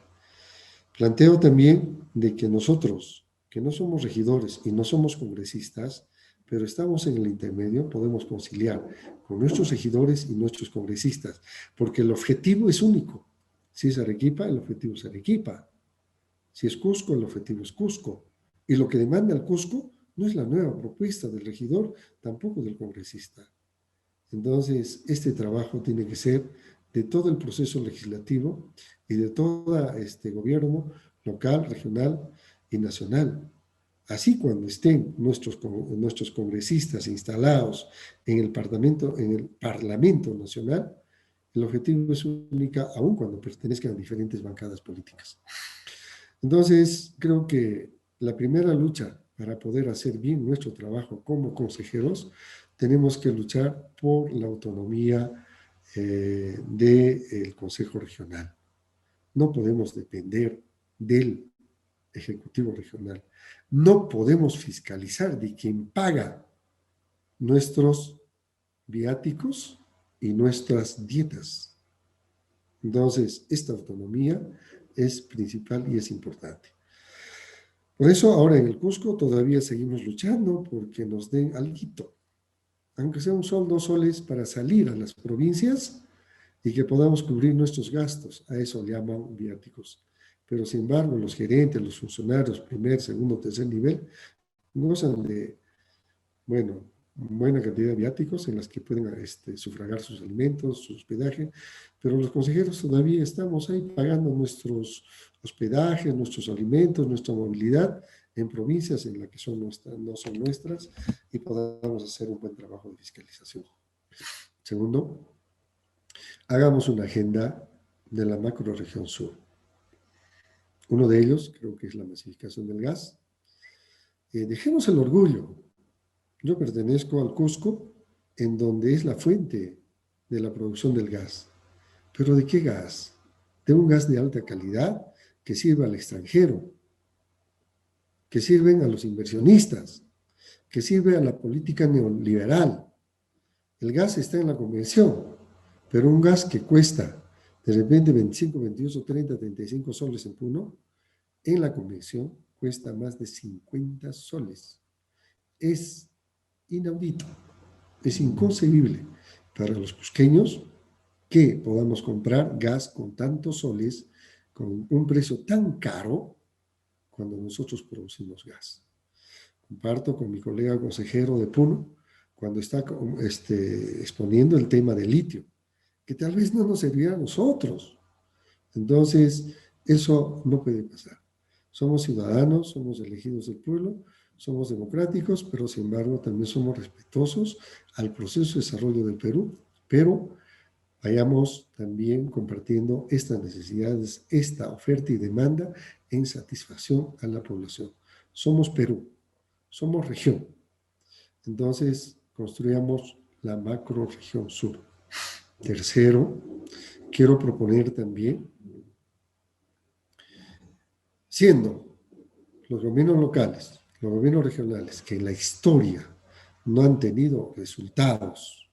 Planteo también de que nosotros, que no somos regidores y no somos congresistas, pero estamos en el intermedio, podemos conciliar con nuestros regidores y nuestros congresistas, porque el objetivo es único. Si es Arequipa, el objetivo es Arequipa. Si es Cusco, el objetivo es Cusco. Y lo que demanda el Cusco no es la nueva propuesta del regidor, tampoco del congresista. Entonces, este trabajo tiene que ser de todo el proceso legislativo y de todo gobierno local, regional y nacional. Así cuando estén nuestros congresistas instalados en el Parlamento Nacional, el objetivo es único, aun cuando pertenezcan a diferentes bancadas políticas. Entonces, creo que la primera lucha para poder hacer bien nuestro trabajo como consejeros, tenemos que luchar por la autonomía del Consejo Regional. No podemos depender del Ejecutivo Regional. No podemos fiscalizar de quien paga nuestros viáticos y nuestras dietas. Entonces, esta autonomía es principal y es importante. Por eso, ahora en el Cusco todavía seguimos luchando porque nos den alguito, aunque sea un sol, 2 soles, para salir a las provincias y que podamos cubrir nuestros gastos. A eso le llaman viáticos. Pero, sin embargo, los gerentes, los funcionarios, primer, segundo, tercer nivel, gozan de, buena cantidad de viáticos en las que pueden sufragar sus alimentos, su hospedaje, pero los consejeros todavía estamos ahí pagando nuestros hospedajes, nuestros alimentos, nuestra movilidad en provincias en las que no son nuestras y podamos hacer un buen trabajo de fiscalización. Segundo, hagamos una agenda de la macrorregión sur. Uno de ellos creo que es la masificación del gas. Dejemos el orgullo. Yo pertenezco al Cusco, en donde es la fuente de la producción del gas. ¿Pero de qué gas? De un gas de alta calidad que sirve al extranjero, que sirven a los inversionistas, que sirve a la política neoliberal. El gas está en la convención, pero un gas que cuesta de repente 25, 28, 30, 35 soles en Puno, en la convención cuesta más de 50 soles. Es inaudito, es inconcebible para los cusqueños que podamos comprar gas con tantos soles, con un precio tan caro, cuando nosotros producimos gas. Comparto con mi colega consejero de Puno, cuando está exponiendo el tema del litio, que tal vez no nos servirá a nosotros. Entonces, eso no puede pasar. Somos ciudadanos, somos elegidos del pueblo, somos democráticos, pero sin embargo también somos respetuosos al proceso de desarrollo del Perú, pero vayamos también compartiendo estas necesidades, esta oferta y demanda en satisfacción a la población. Somos Perú, somos región. Entonces, construyamos la macrorregión sur. Tercero, quiero proponer también, siendo los gobiernos locales, los gobiernos regionales, que en la historia no han tenido resultados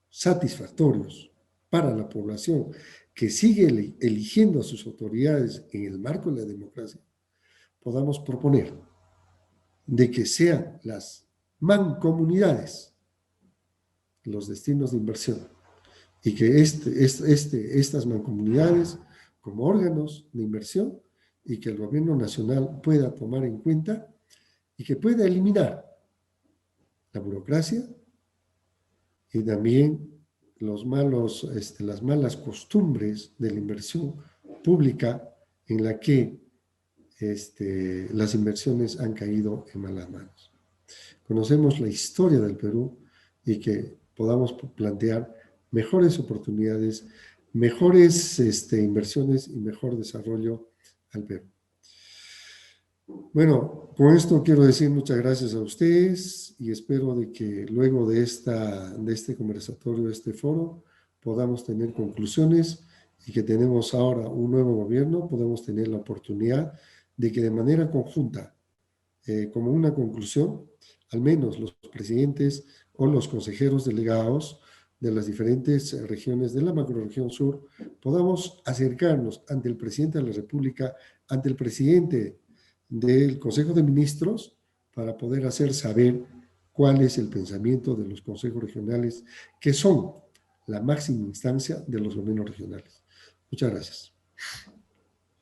satisfactorios para la población, que sigue eligiendo a sus autoridades en el marco de la democracia, podamos proponer de que sean las mancomunidades los destinos de inversión y que estas mancomunidades como órganos de inversión y que el gobierno nacional pueda tomar en cuenta y que pueda eliminar la burocracia y también las malas costumbres de la inversión pública en la que las inversiones han caído en malas manos. Conocemos la historia del Perú y que podamos plantear mejores oportunidades, mejores inversiones y mejor desarrollo al Perú. Bueno, con esto quiero decir muchas gracias a ustedes y espero de que luego de este conversatorio, de este foro, podamos tener conclusiones y que tenemos ahora un nuevo gobierno, podemos tener la oportunidad de que de manera conjunta, como una conclusión, al menos los presidentes o los consejeros delegados de las diferentes regiones de la macrorregión sur, podamos acercarnos ante el presidente de la República, ante el presidente del Consejo de Ministros, para poder hacer saber cuál es el pensamiento de los consejos regionales, que son la máxima instancia de los gobiernos regionales. Muchas gracias.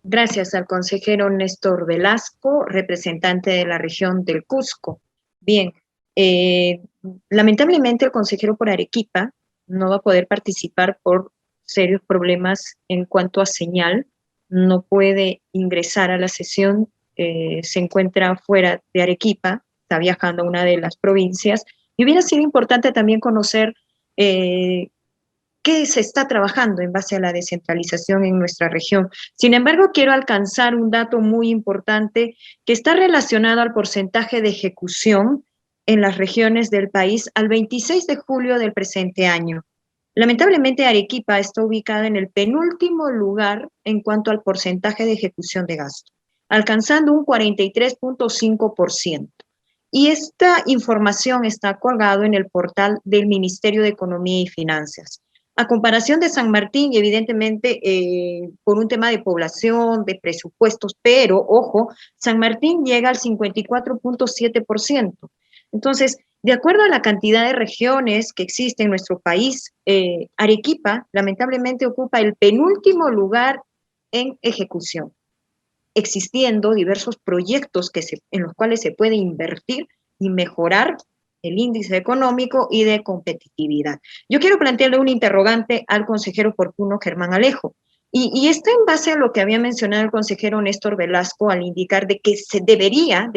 Gracias al consejero Néstor Velasco, representante de la región del Cusco. Bien, lamentablemente el consejero por Arequipa no va a poder participar por serios problemas en cuanto a señal, no puede ingresar a la sesión, se encuentra fuera de Arequipa, está viajando a una de las provincias, y hubiera sido importante también conocer qué se está trabajando en base a la descentralización en nuestra región. Sin embargo, quiero alcanzar un dato muy importante que está relacionado al porcentaje de ejecución en las regiones del país al 26 de julio del presente año. Lamentablemente, Arequipa está ubicada en el penúltimo lugar en cuanto al porcentaje de ejecución de gasto, alcanzando un 43.5%. Y esta información está colgado en el portal del Ministerio de Economía y Finanzas. A comparación de San Martín, y evidentemente por un tema de población, de presupuestos, pero, ojo, San Martín llega al 54.7%. Entonces, de acuerdo a la cantidad de regiones que existen en nuestro país, Arequipa lamentablemente ocupa el penúltimo lugar en ejecución, existiendo diversos proyectos en los cuales se puede invertir y mejorar el índice económico y de competitividad. Yo quiero plantearle un interrogante al consejero oportuno Germán Alejo, y está en base a lo que había mencionado el consejero Néstor Velasco al indicar de que debería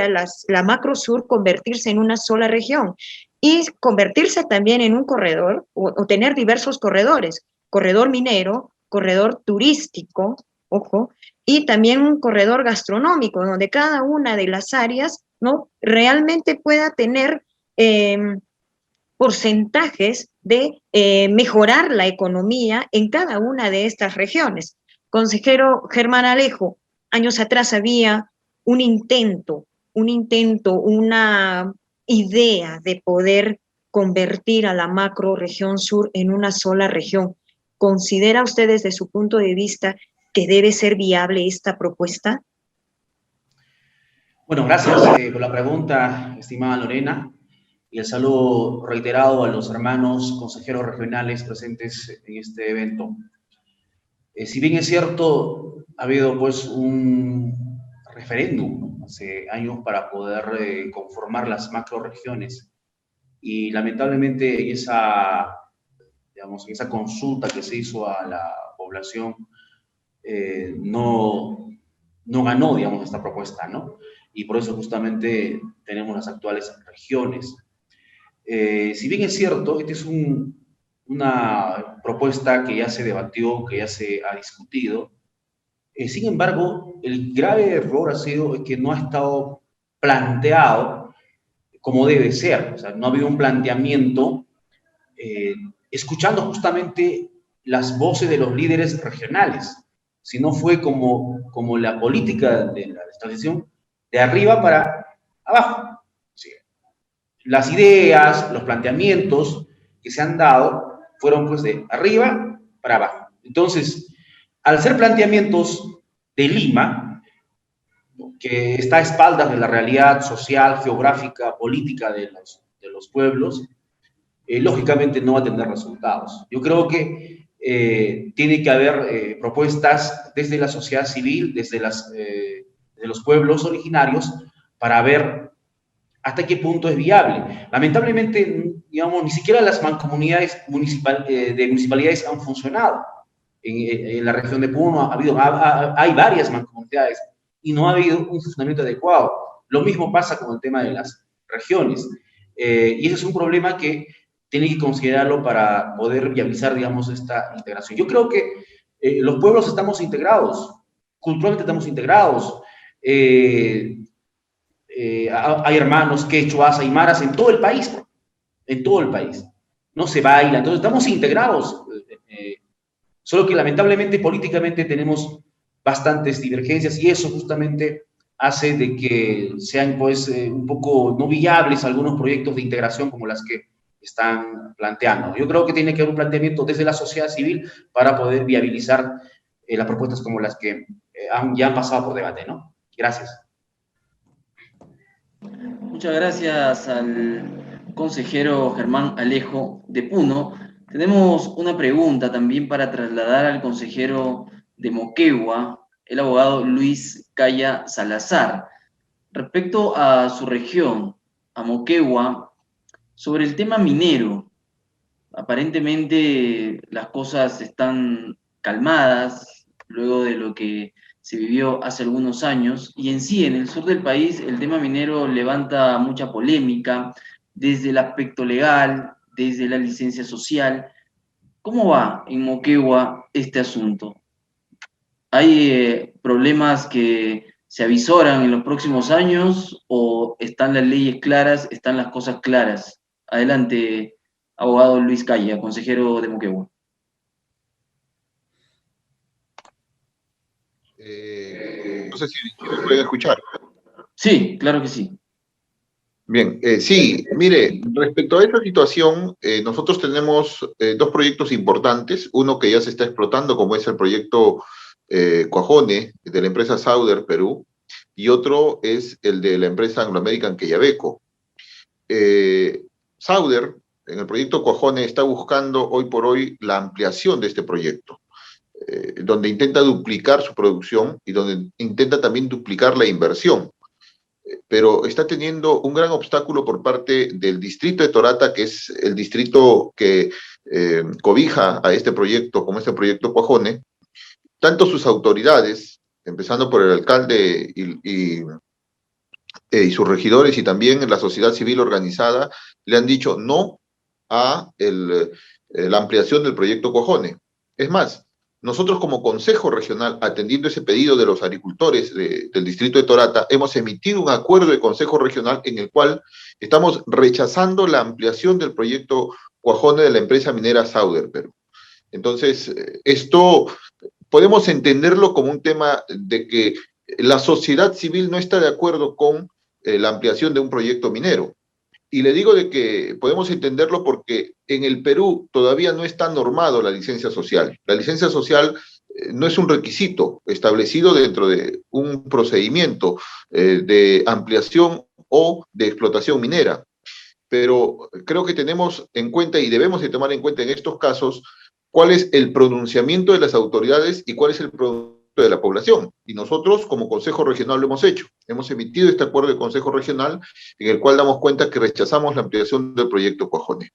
la Macro Sur convertirse en una sola región y convertirse también en un corredor o tener diversos corredores, corredor minero, corredor turístico, ojo, y también un corredor gastronómico, donde cada una de las áreas, ¿no?, realmente pueda tener porcentajes de mejorar la economía en cada una de estas regiones. Consejero Germán Alejo, años atrás había una idea de poder convertir a la macro región sur en una sola región. ¿Considera usted desde su punto de vista que debe ser viable esta propuesta? Bueno, gracias por la pregunta, estimada Lorena, y el saludo reiterado a los hermanos consejeros regionales presentes en este evento. Si bien es cierto, ha habido pues un referéndum hace años para poder conformar las macroregiones, y lamentablemente en esa consulta que se hizo a la población no ganó, digamos, esta propuesta, ¿no? Y por eso justamente tenemos las actuales regiones. Si bien es cierto, esta es una propuesta que ya se debatió, que ya se ha discutido, sin embargo, el grave error ha sido que no ha estado planteado como debe ser. O sea, no ha habido un planteamiento escuchando justamente las voces de los líderes regionales, sino fue como la política de la transición de arriba para abajo. Las ideas, los planteamientos que se han dado fueron pues de arriba para abajo. Entonces, al ser planteamientos de Lima, que está a espaldas de la realidad social, geográfica, política de los pueblos, lógicamente no va a tener resultados. Yo creo que tiene que haber propuestas desde la sociedad civil, desde los pueblos originarios, para ver hasta qué punto es viable. Lamentablemente, digamos, ni siquiera las mancomunidades de municipalidades han funcionado. En la región de Puno hay varias mancomunidades y no ha habido un funcionamiento adecuado. Lo mismo pasa con el tema de las regiones. Y ese es un problema que tiene que considerarlo para poder viabilizar, digamos, esta integración. Yo creo que los pueblos estamos integrados, culturalmente estamos integrados. Hay hermanos quechuas, aymaras en todo el país, no se baila, entonces estamos integrados, solo que lamentablemente políticamente tenemos bastantes divergencias y eso justamente hace de que sean pues un poco no viables algunos proyectos de integración como las que están planteando. Yo creo que tiene que haber un planteamiento desde la sociedad civil para poder viabilizar las propuestas como las que ya han pasado por debate, ¿no? Gracias. Muchas gracias al consejero Germán Alejo de Puno. Tenemos una pregunta también para trasladar al consejero de Moquegua, el abogado Luis Caya Salazar. Respecto a su región, a Moquegua, sobre el tema minero, aparentemente las cosas están calmadas luego de lo que se vivió hace algunos años, y en sí, en el sur del país, el tema minero levanta mucha polémica, desde el aspecto legal, desde la licencia social. ¿Cómo va en Moquegua este asunto? ¿Hay problemas que se avisoran en los próximos años o están las leyes claras, están las cosas claras? Adelante, abogado Luis Caya, consejero de Moquegua. No sé si me pueden escuchar. Sí, claro que sí. Bien, sí, mire, respecto a esta situación, nosotros tenemos dos proyectos importantes, uno que ya se está explotando, como es el proyecto Cuajone, de la empresa Sauder Perú, y otro es el de la empresa Anglo American Quellaveco. Sauder, en el proyecto Cuajone, está buscando hoy por hoy la ampliación de este proyecto, donde intenta duplicar su producción y donde intenta también duplicar la inversión, pero está teniendo un gran obstáculo por parte del distrito de Torata, que es el distrito que cobija a este proyecto, como este proyecto Cuajone. Tanto sus autoridades, empezando por el alcalde y sus regidores, y también la sociedad civil organizada, le han dicho no a la ampliación del proyecto Cuajone. Es más, nosotros como Consejo Regional, atendiendo ese pedido de los agricultores del distrito de Torata, hemos emitido un acuerdo de Consejo Regional en el cual estamos rechazando la ampliación del proyecto Cuajone de la empresa minera Sauder Perú. Entonces, esto podemos entenderlo como un tema de que la sociedad civil no está de acuerdo con la ampliación de un proyecto minero. Y le digo de que podemos entenderlo porque en el Perú todavía no está normado la licencia social. La licencia social no es un requisito establecido dentro de un procedimiento de ampliación o de explotación minera. Pero creo que tenemos en cuenta y debemos de tomar en cuenta en estos casos cuál es el pronunciamiento de las autoridades y cuál es el pronunciamiento de la población. Y nosotros, como Consejo Regional, lo hemos hecho. Hemos emitido este acuerdo de Consejo Regional en el cual damos cuenta que rechazamos la ampliación del proyecto Cuajone.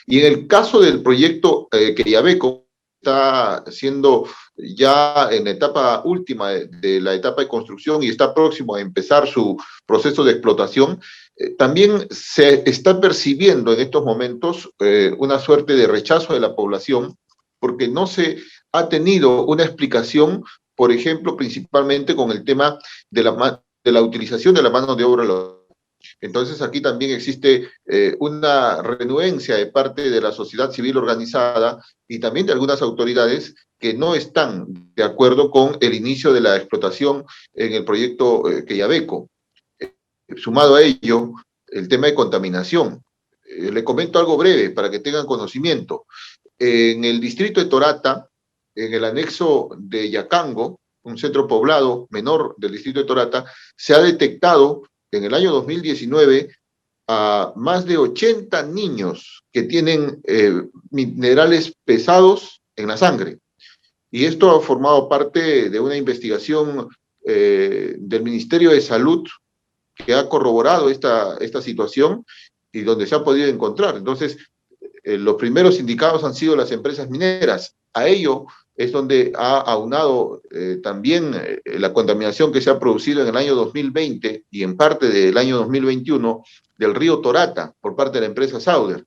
Y en el caso del proyecto Quellaveco, está siendo ya en la etapa última de la etapa de construcción y está próximo a empezar su proceso de explotación, también se está percibiendo en estos momentos una suerte de rechazo de la población porque no se ha tenido una explicación, por ejemplo, principalmente con el tema de la utilización de la mano de obra. Entonces aquí también existe una renuencia de parte de la sociedad civil organizada y también de algunas autoridades que no están de acuerdo con el inicio de la explotación en el proyecto Quellaveco. Sumado a ello, el tema de contaminación. Le comento algo breve para que tengan conocimiento. En el distrito de Torata, en el anexo de Yacango, un centro poblado menor del distrito de Torata, se ha detectado en el año 2019 a más de 80 niños que tienen minerales pesados en la sangre. Y esto ha formado parte de una investigación del Ministerio de Salud que ha corroborado esta situación y donde se ha podido encontrar. Entonces, los primeros indicados han sido las empresas mineras. A ello es donde ha aunado también la contaminación que se ha producido en el año 2020 y en parte del año 2021 del río Torata por parte de la empresa Sauder.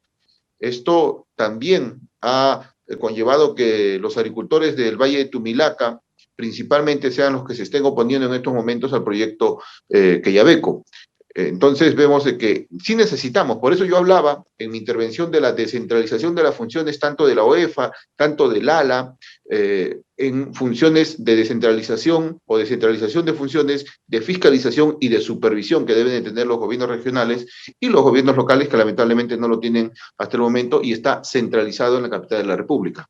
Esto también ha conllevado que los agricultores del Valle de Tumilaca principalmente sean los que se estén oponiendo en estos momentos al proyecto Quellaveco. Entonces vemos de que sí necesitamos, por eso yo hablaba en mi intervención de la descentralización de las funciones tanto de la OEFA, tanto del ALA, en funciones de descentralización o descentralización de funciones de fiscalización y de supervisión que deben de tener los gobiernos regionales y los gobiernos locales que lamentablemente no lo tienen hasta el momento y está centralizado en la capital de la República.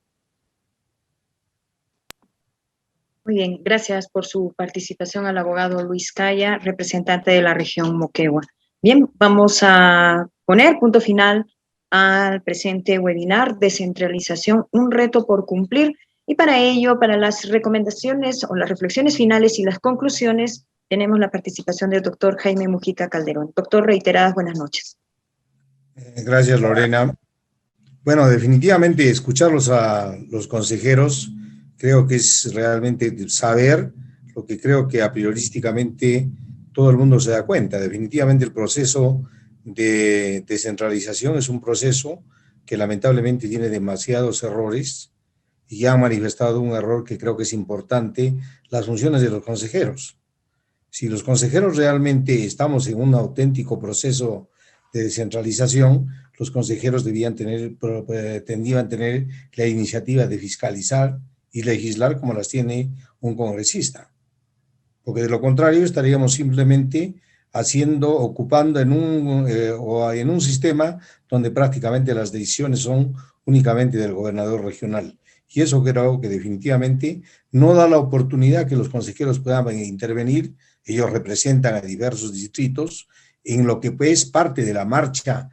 Muy bien, gracias por su participación al abogado Luis Caya, representante de la región Moquegua. Bien, vamos a poner punto final al presente webinar, Descentralización, un reto por cumplir. Y para ello, para las recomendaciones o las reflexiones finales y las conclusiones, tenemos la participación del doctor Jaime Mujica Calderón. Doctor, reiteradas buenas noches. Gracias, Lorena. Bueno, definitivamente escucharlos a los consejeros creo que es realmente saber lo que creo que a priorísticamente todo el mundo se da cuenta. Definitivamente el proceso de descentralización es un proceso que lamentablemente tiene demasiados errores y ya han manifestado un error que creo que es importante, las funciones de los consejeros. Si los consejeros realmente estamos en un auténtico proceso de descentralización, los consejeros tendrían tener la iniciativa de fiscalizar y legislar como las tiene un congresista. Porque de lo contrario estaríamos simplemente ocupando en un sistema donde prácticamente las decisiones son únicamente del gobernador regional. Y eso creo que definitivamente no da la oportunidad que los consejeros puedan intervenir. Ellos representan a diversos distritos en lo que es parte de la marcha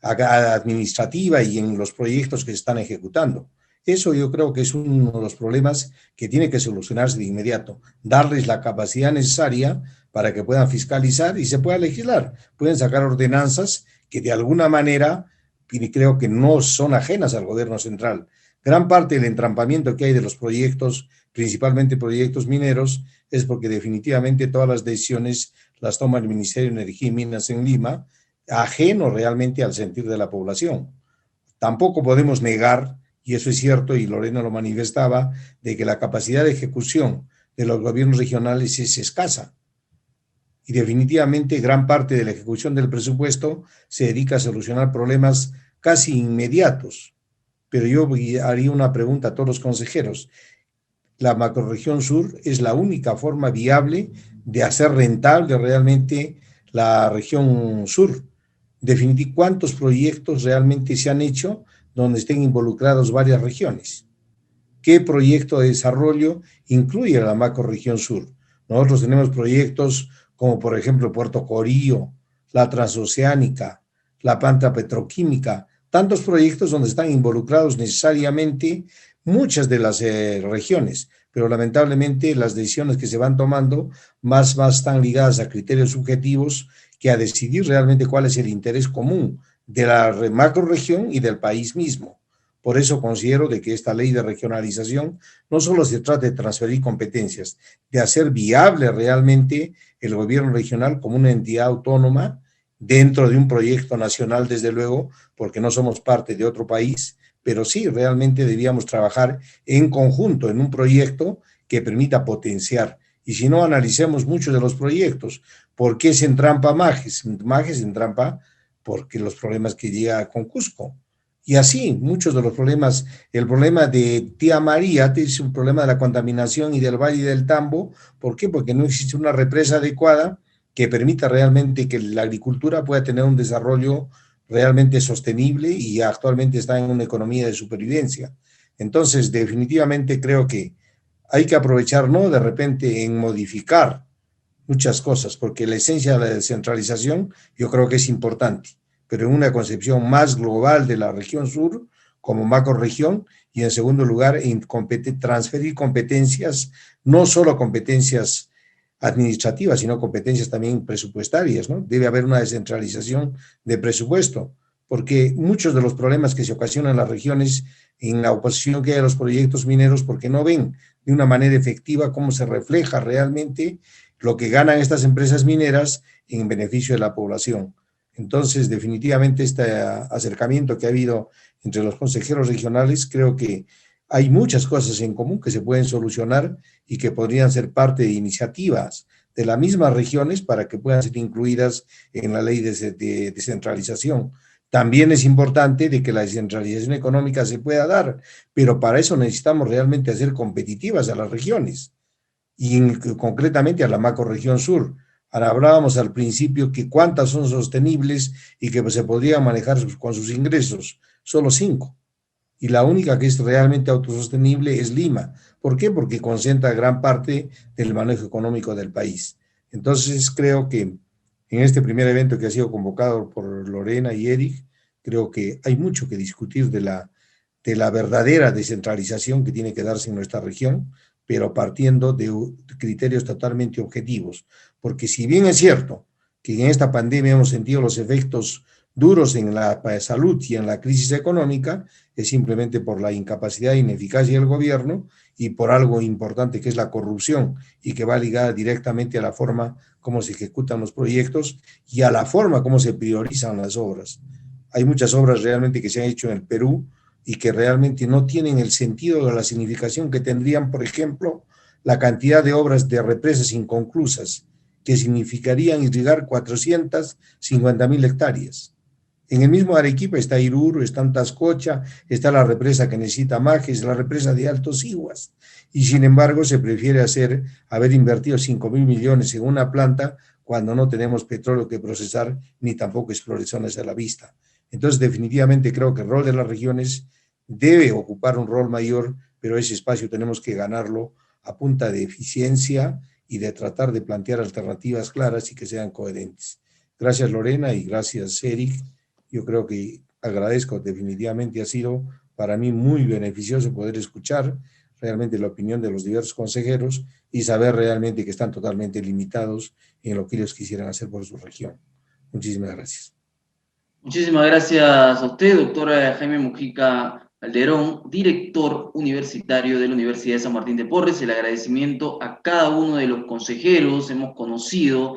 administrativa y en los proyectos que se están ejecutando. Eso yo creo que es uno de los problemas que tiene que solucionarse de inmediato, darles la capacidad necesaria para que puedan fiscalizar y se pueda legislar. Pueden sacar ordenanzas que de alguna manera creo que no son ajenas al gobierno central. Gran parte del entrampamiento que hay de los proyectos, principalmente proyectos mineros, es porque definitivamente todas las decisiones las toma el Ministerio de Energía y Minas en Lima, ajeno realmente al sentir de la población. Tampoco podemos negar, y eso es cierto, y Lorena lo manifestaba, de que la capacidad de ejecución de los gobiernos regionales es escasa. Y definitivamente gran parte de la ejecución del presupuesto se dedica a solucionar problemas casi inmediatos. Pero yo haría una pregunta a todos los consejeros. La macrorregión sur es la única forma viable de hacer rentable realmente la región sur. Definitivamente, ¿cuántos proyectos realmente se han hecho donde estén involucrados varias regiones? ¿Qué proyecto de desarrollo incluye la macrorregión sur? Nosotros tenemos proyectos como por ejemplo Puerto Corío, la Transoceánica, la planta petroquímica, tantos proyectos donde están involucrados necesariamente muchas de las regiones, pero lamentablemente las decisiones que se van tomando más están ligadas a criterios subjetivos que a decidir realmente cuál es el interés común de la macrorregión y del país mismo. Por eso considero de que esta ley de regionalización no solo se trata de transferir competencias, de hacer viable realmente el gobierno regional como una entidad autónoma dentro de un proyecto nacional, desde luego, porque no somos parte de otro país, pero sí realmente debíamos trabajar en conjunto en un proyecto que permita potenciar. Y si no, analicemos muchos de los proyectos. ¿Por qué se entrampa Majes? Majes se entrampa porque los problemas que llega con Cusco. Y así, muchos de los problemas, el problema de Tía María es un problema de la contaminación y del Valle del Tambo. ¿Por qué? Porque no existe una represa adecuada que permita realmente que la agricultura pueda tener un desarrollo realmente sostenible y actualmente está en una economía de supervivencia. Entonces, definitivamente creo que hay que aprovechar, ¿no?, de repente en modificar muchas cosas, porque la esencia de la descentralización yo creo que es importante, pero en una concepción más global de la región sur como macrorregión y en segundo lugar en transferir competencias, no solo competencias administrativas, sino competencias también presupuestarias, ¿no? Debe haber una descentralización de presupuesto, porque muchos de los problemas que se ocasionan en las regiones en la oposición que hay a los proyectos mineros, porque no ven de una manera efectiva cómo se refleja realmente lo que ganan estas empresas mineras en beneficio de la población. Entonces, definitivamente este acercamiento que ha habido entre los consejeros regionales, creo que hay muchas cosas en común que se pueden solucionar y que podrían ser parte de iniciativas de las mismas regiones para que puedan ser incluidas en la ley de descentralización. También es importante de que la descentralización económica se pueda dar, pero para eso necesitamos realmente hacer competitivas a las regiones y concretamente a la macrorregión sur. Ahora hablábamos al principio que cuántas son sostenibles y que se podrían manejar con sus ingresos, solo 5. Y la única que es realmente autosostenible es Lima. ¿Por qué? Porque concentra gran parte del manejo económico del país. Entonces creo que en este primer evento que ha sido convocado por Lorena y Eric, creo que hay mucho que discutir de la verdadera descentralización que tiene que darse en nuestra región, pero partiendo de criterios totalmente objetivos. Porque si bien es cierto que en esta pandemia hemos sentido los efectos duros en la salud y en la crisis económica, es simplemente por la incapacidad e ineficacia del gobierno y por algo importante que es la corrupción y que va ligada directamente a la forma como se ejecutan los proyectos y a la forma como se priorizan las obras. Hay muchas obras realmente que se han hecho en el Perú y que realmente no tienen el sentido o la significación que tendrían, por ejemplo, la cantidad de obras de represas inconclusas, que significarían irrigar 450.000 hectáreas. En el mismo Arequipa está Irur, está Tascocha, está la represa que necesita Majes, la represa de Altos Iguas, y sin embargo se prefiere haber invertido 5.000 millones en una planta cuando no tenemos petróleo que procesar ni tampoco exploraciones a la vista. Entonces definitivamente creo que el rol de las regiones debe ocupar un rol mayor, pero ese espacio tenemos que ganarlo a punta de eficiencia y de tratar de plantear alternativas claras y que sean coherentes. Gracias Lorena y gracias Eric. Yo creo que agradezco definitivamente, ha sido para mí muy beneficioso poder escuchar realmente la opinión de los diversos consejeros y saber realmente que están totalmente limitados en lo que ellos quisieran hacer por su región. Muchísimas gracias. Muchísimas gracias a usted, doctor Jaime Mujica Calderón, director universitario de la Universidad de San Martín de Porres. El agradecimiento a cada uno de los consejeros. Hemos conocido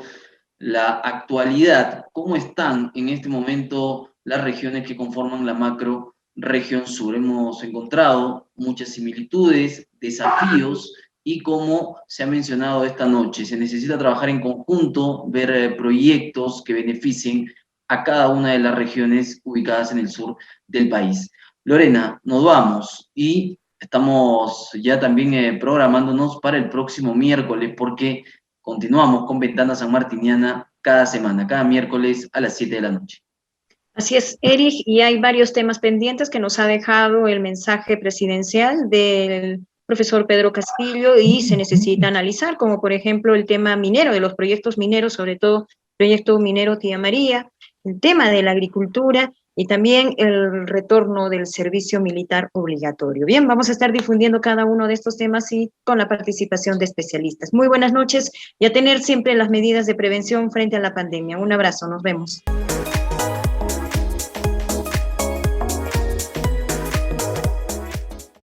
la actualidad, cómo están en este momento las regiones que conforman la macro región sur. Hemos encontrado muchas similitudes, desafíos y como se ha mencionado esta noche, se necesita trabajar en conjunto, ver proyectos que beneficien a cada una de las regiones ubicadas en el sur del país. Lorena, nos vamos y estamos ya también programándonos para el próximo miércoles porque continuamos con Ventana Sanmartiniana cada semana, cada miércoles a las 7 de la noche. Así es, Eric, y hay varios temas pendientes que nos ha dejado el mensaje presidencial del profesor Pedro Castillo y se necesita analizar, como por ejemplo el tema minero, de los proyectos mineros, sobre todo el proyecto minero Tía María, el tema de la agricultura y también el retorno del servicio militar obligatorio. Bien, vamos a estar difundiendo cada uno de estos temas y con la participación de especialistas. Muy buenas noches y a tener siempre las medidas de prevención frente a la pandemia. Un abrazo, nos vemos.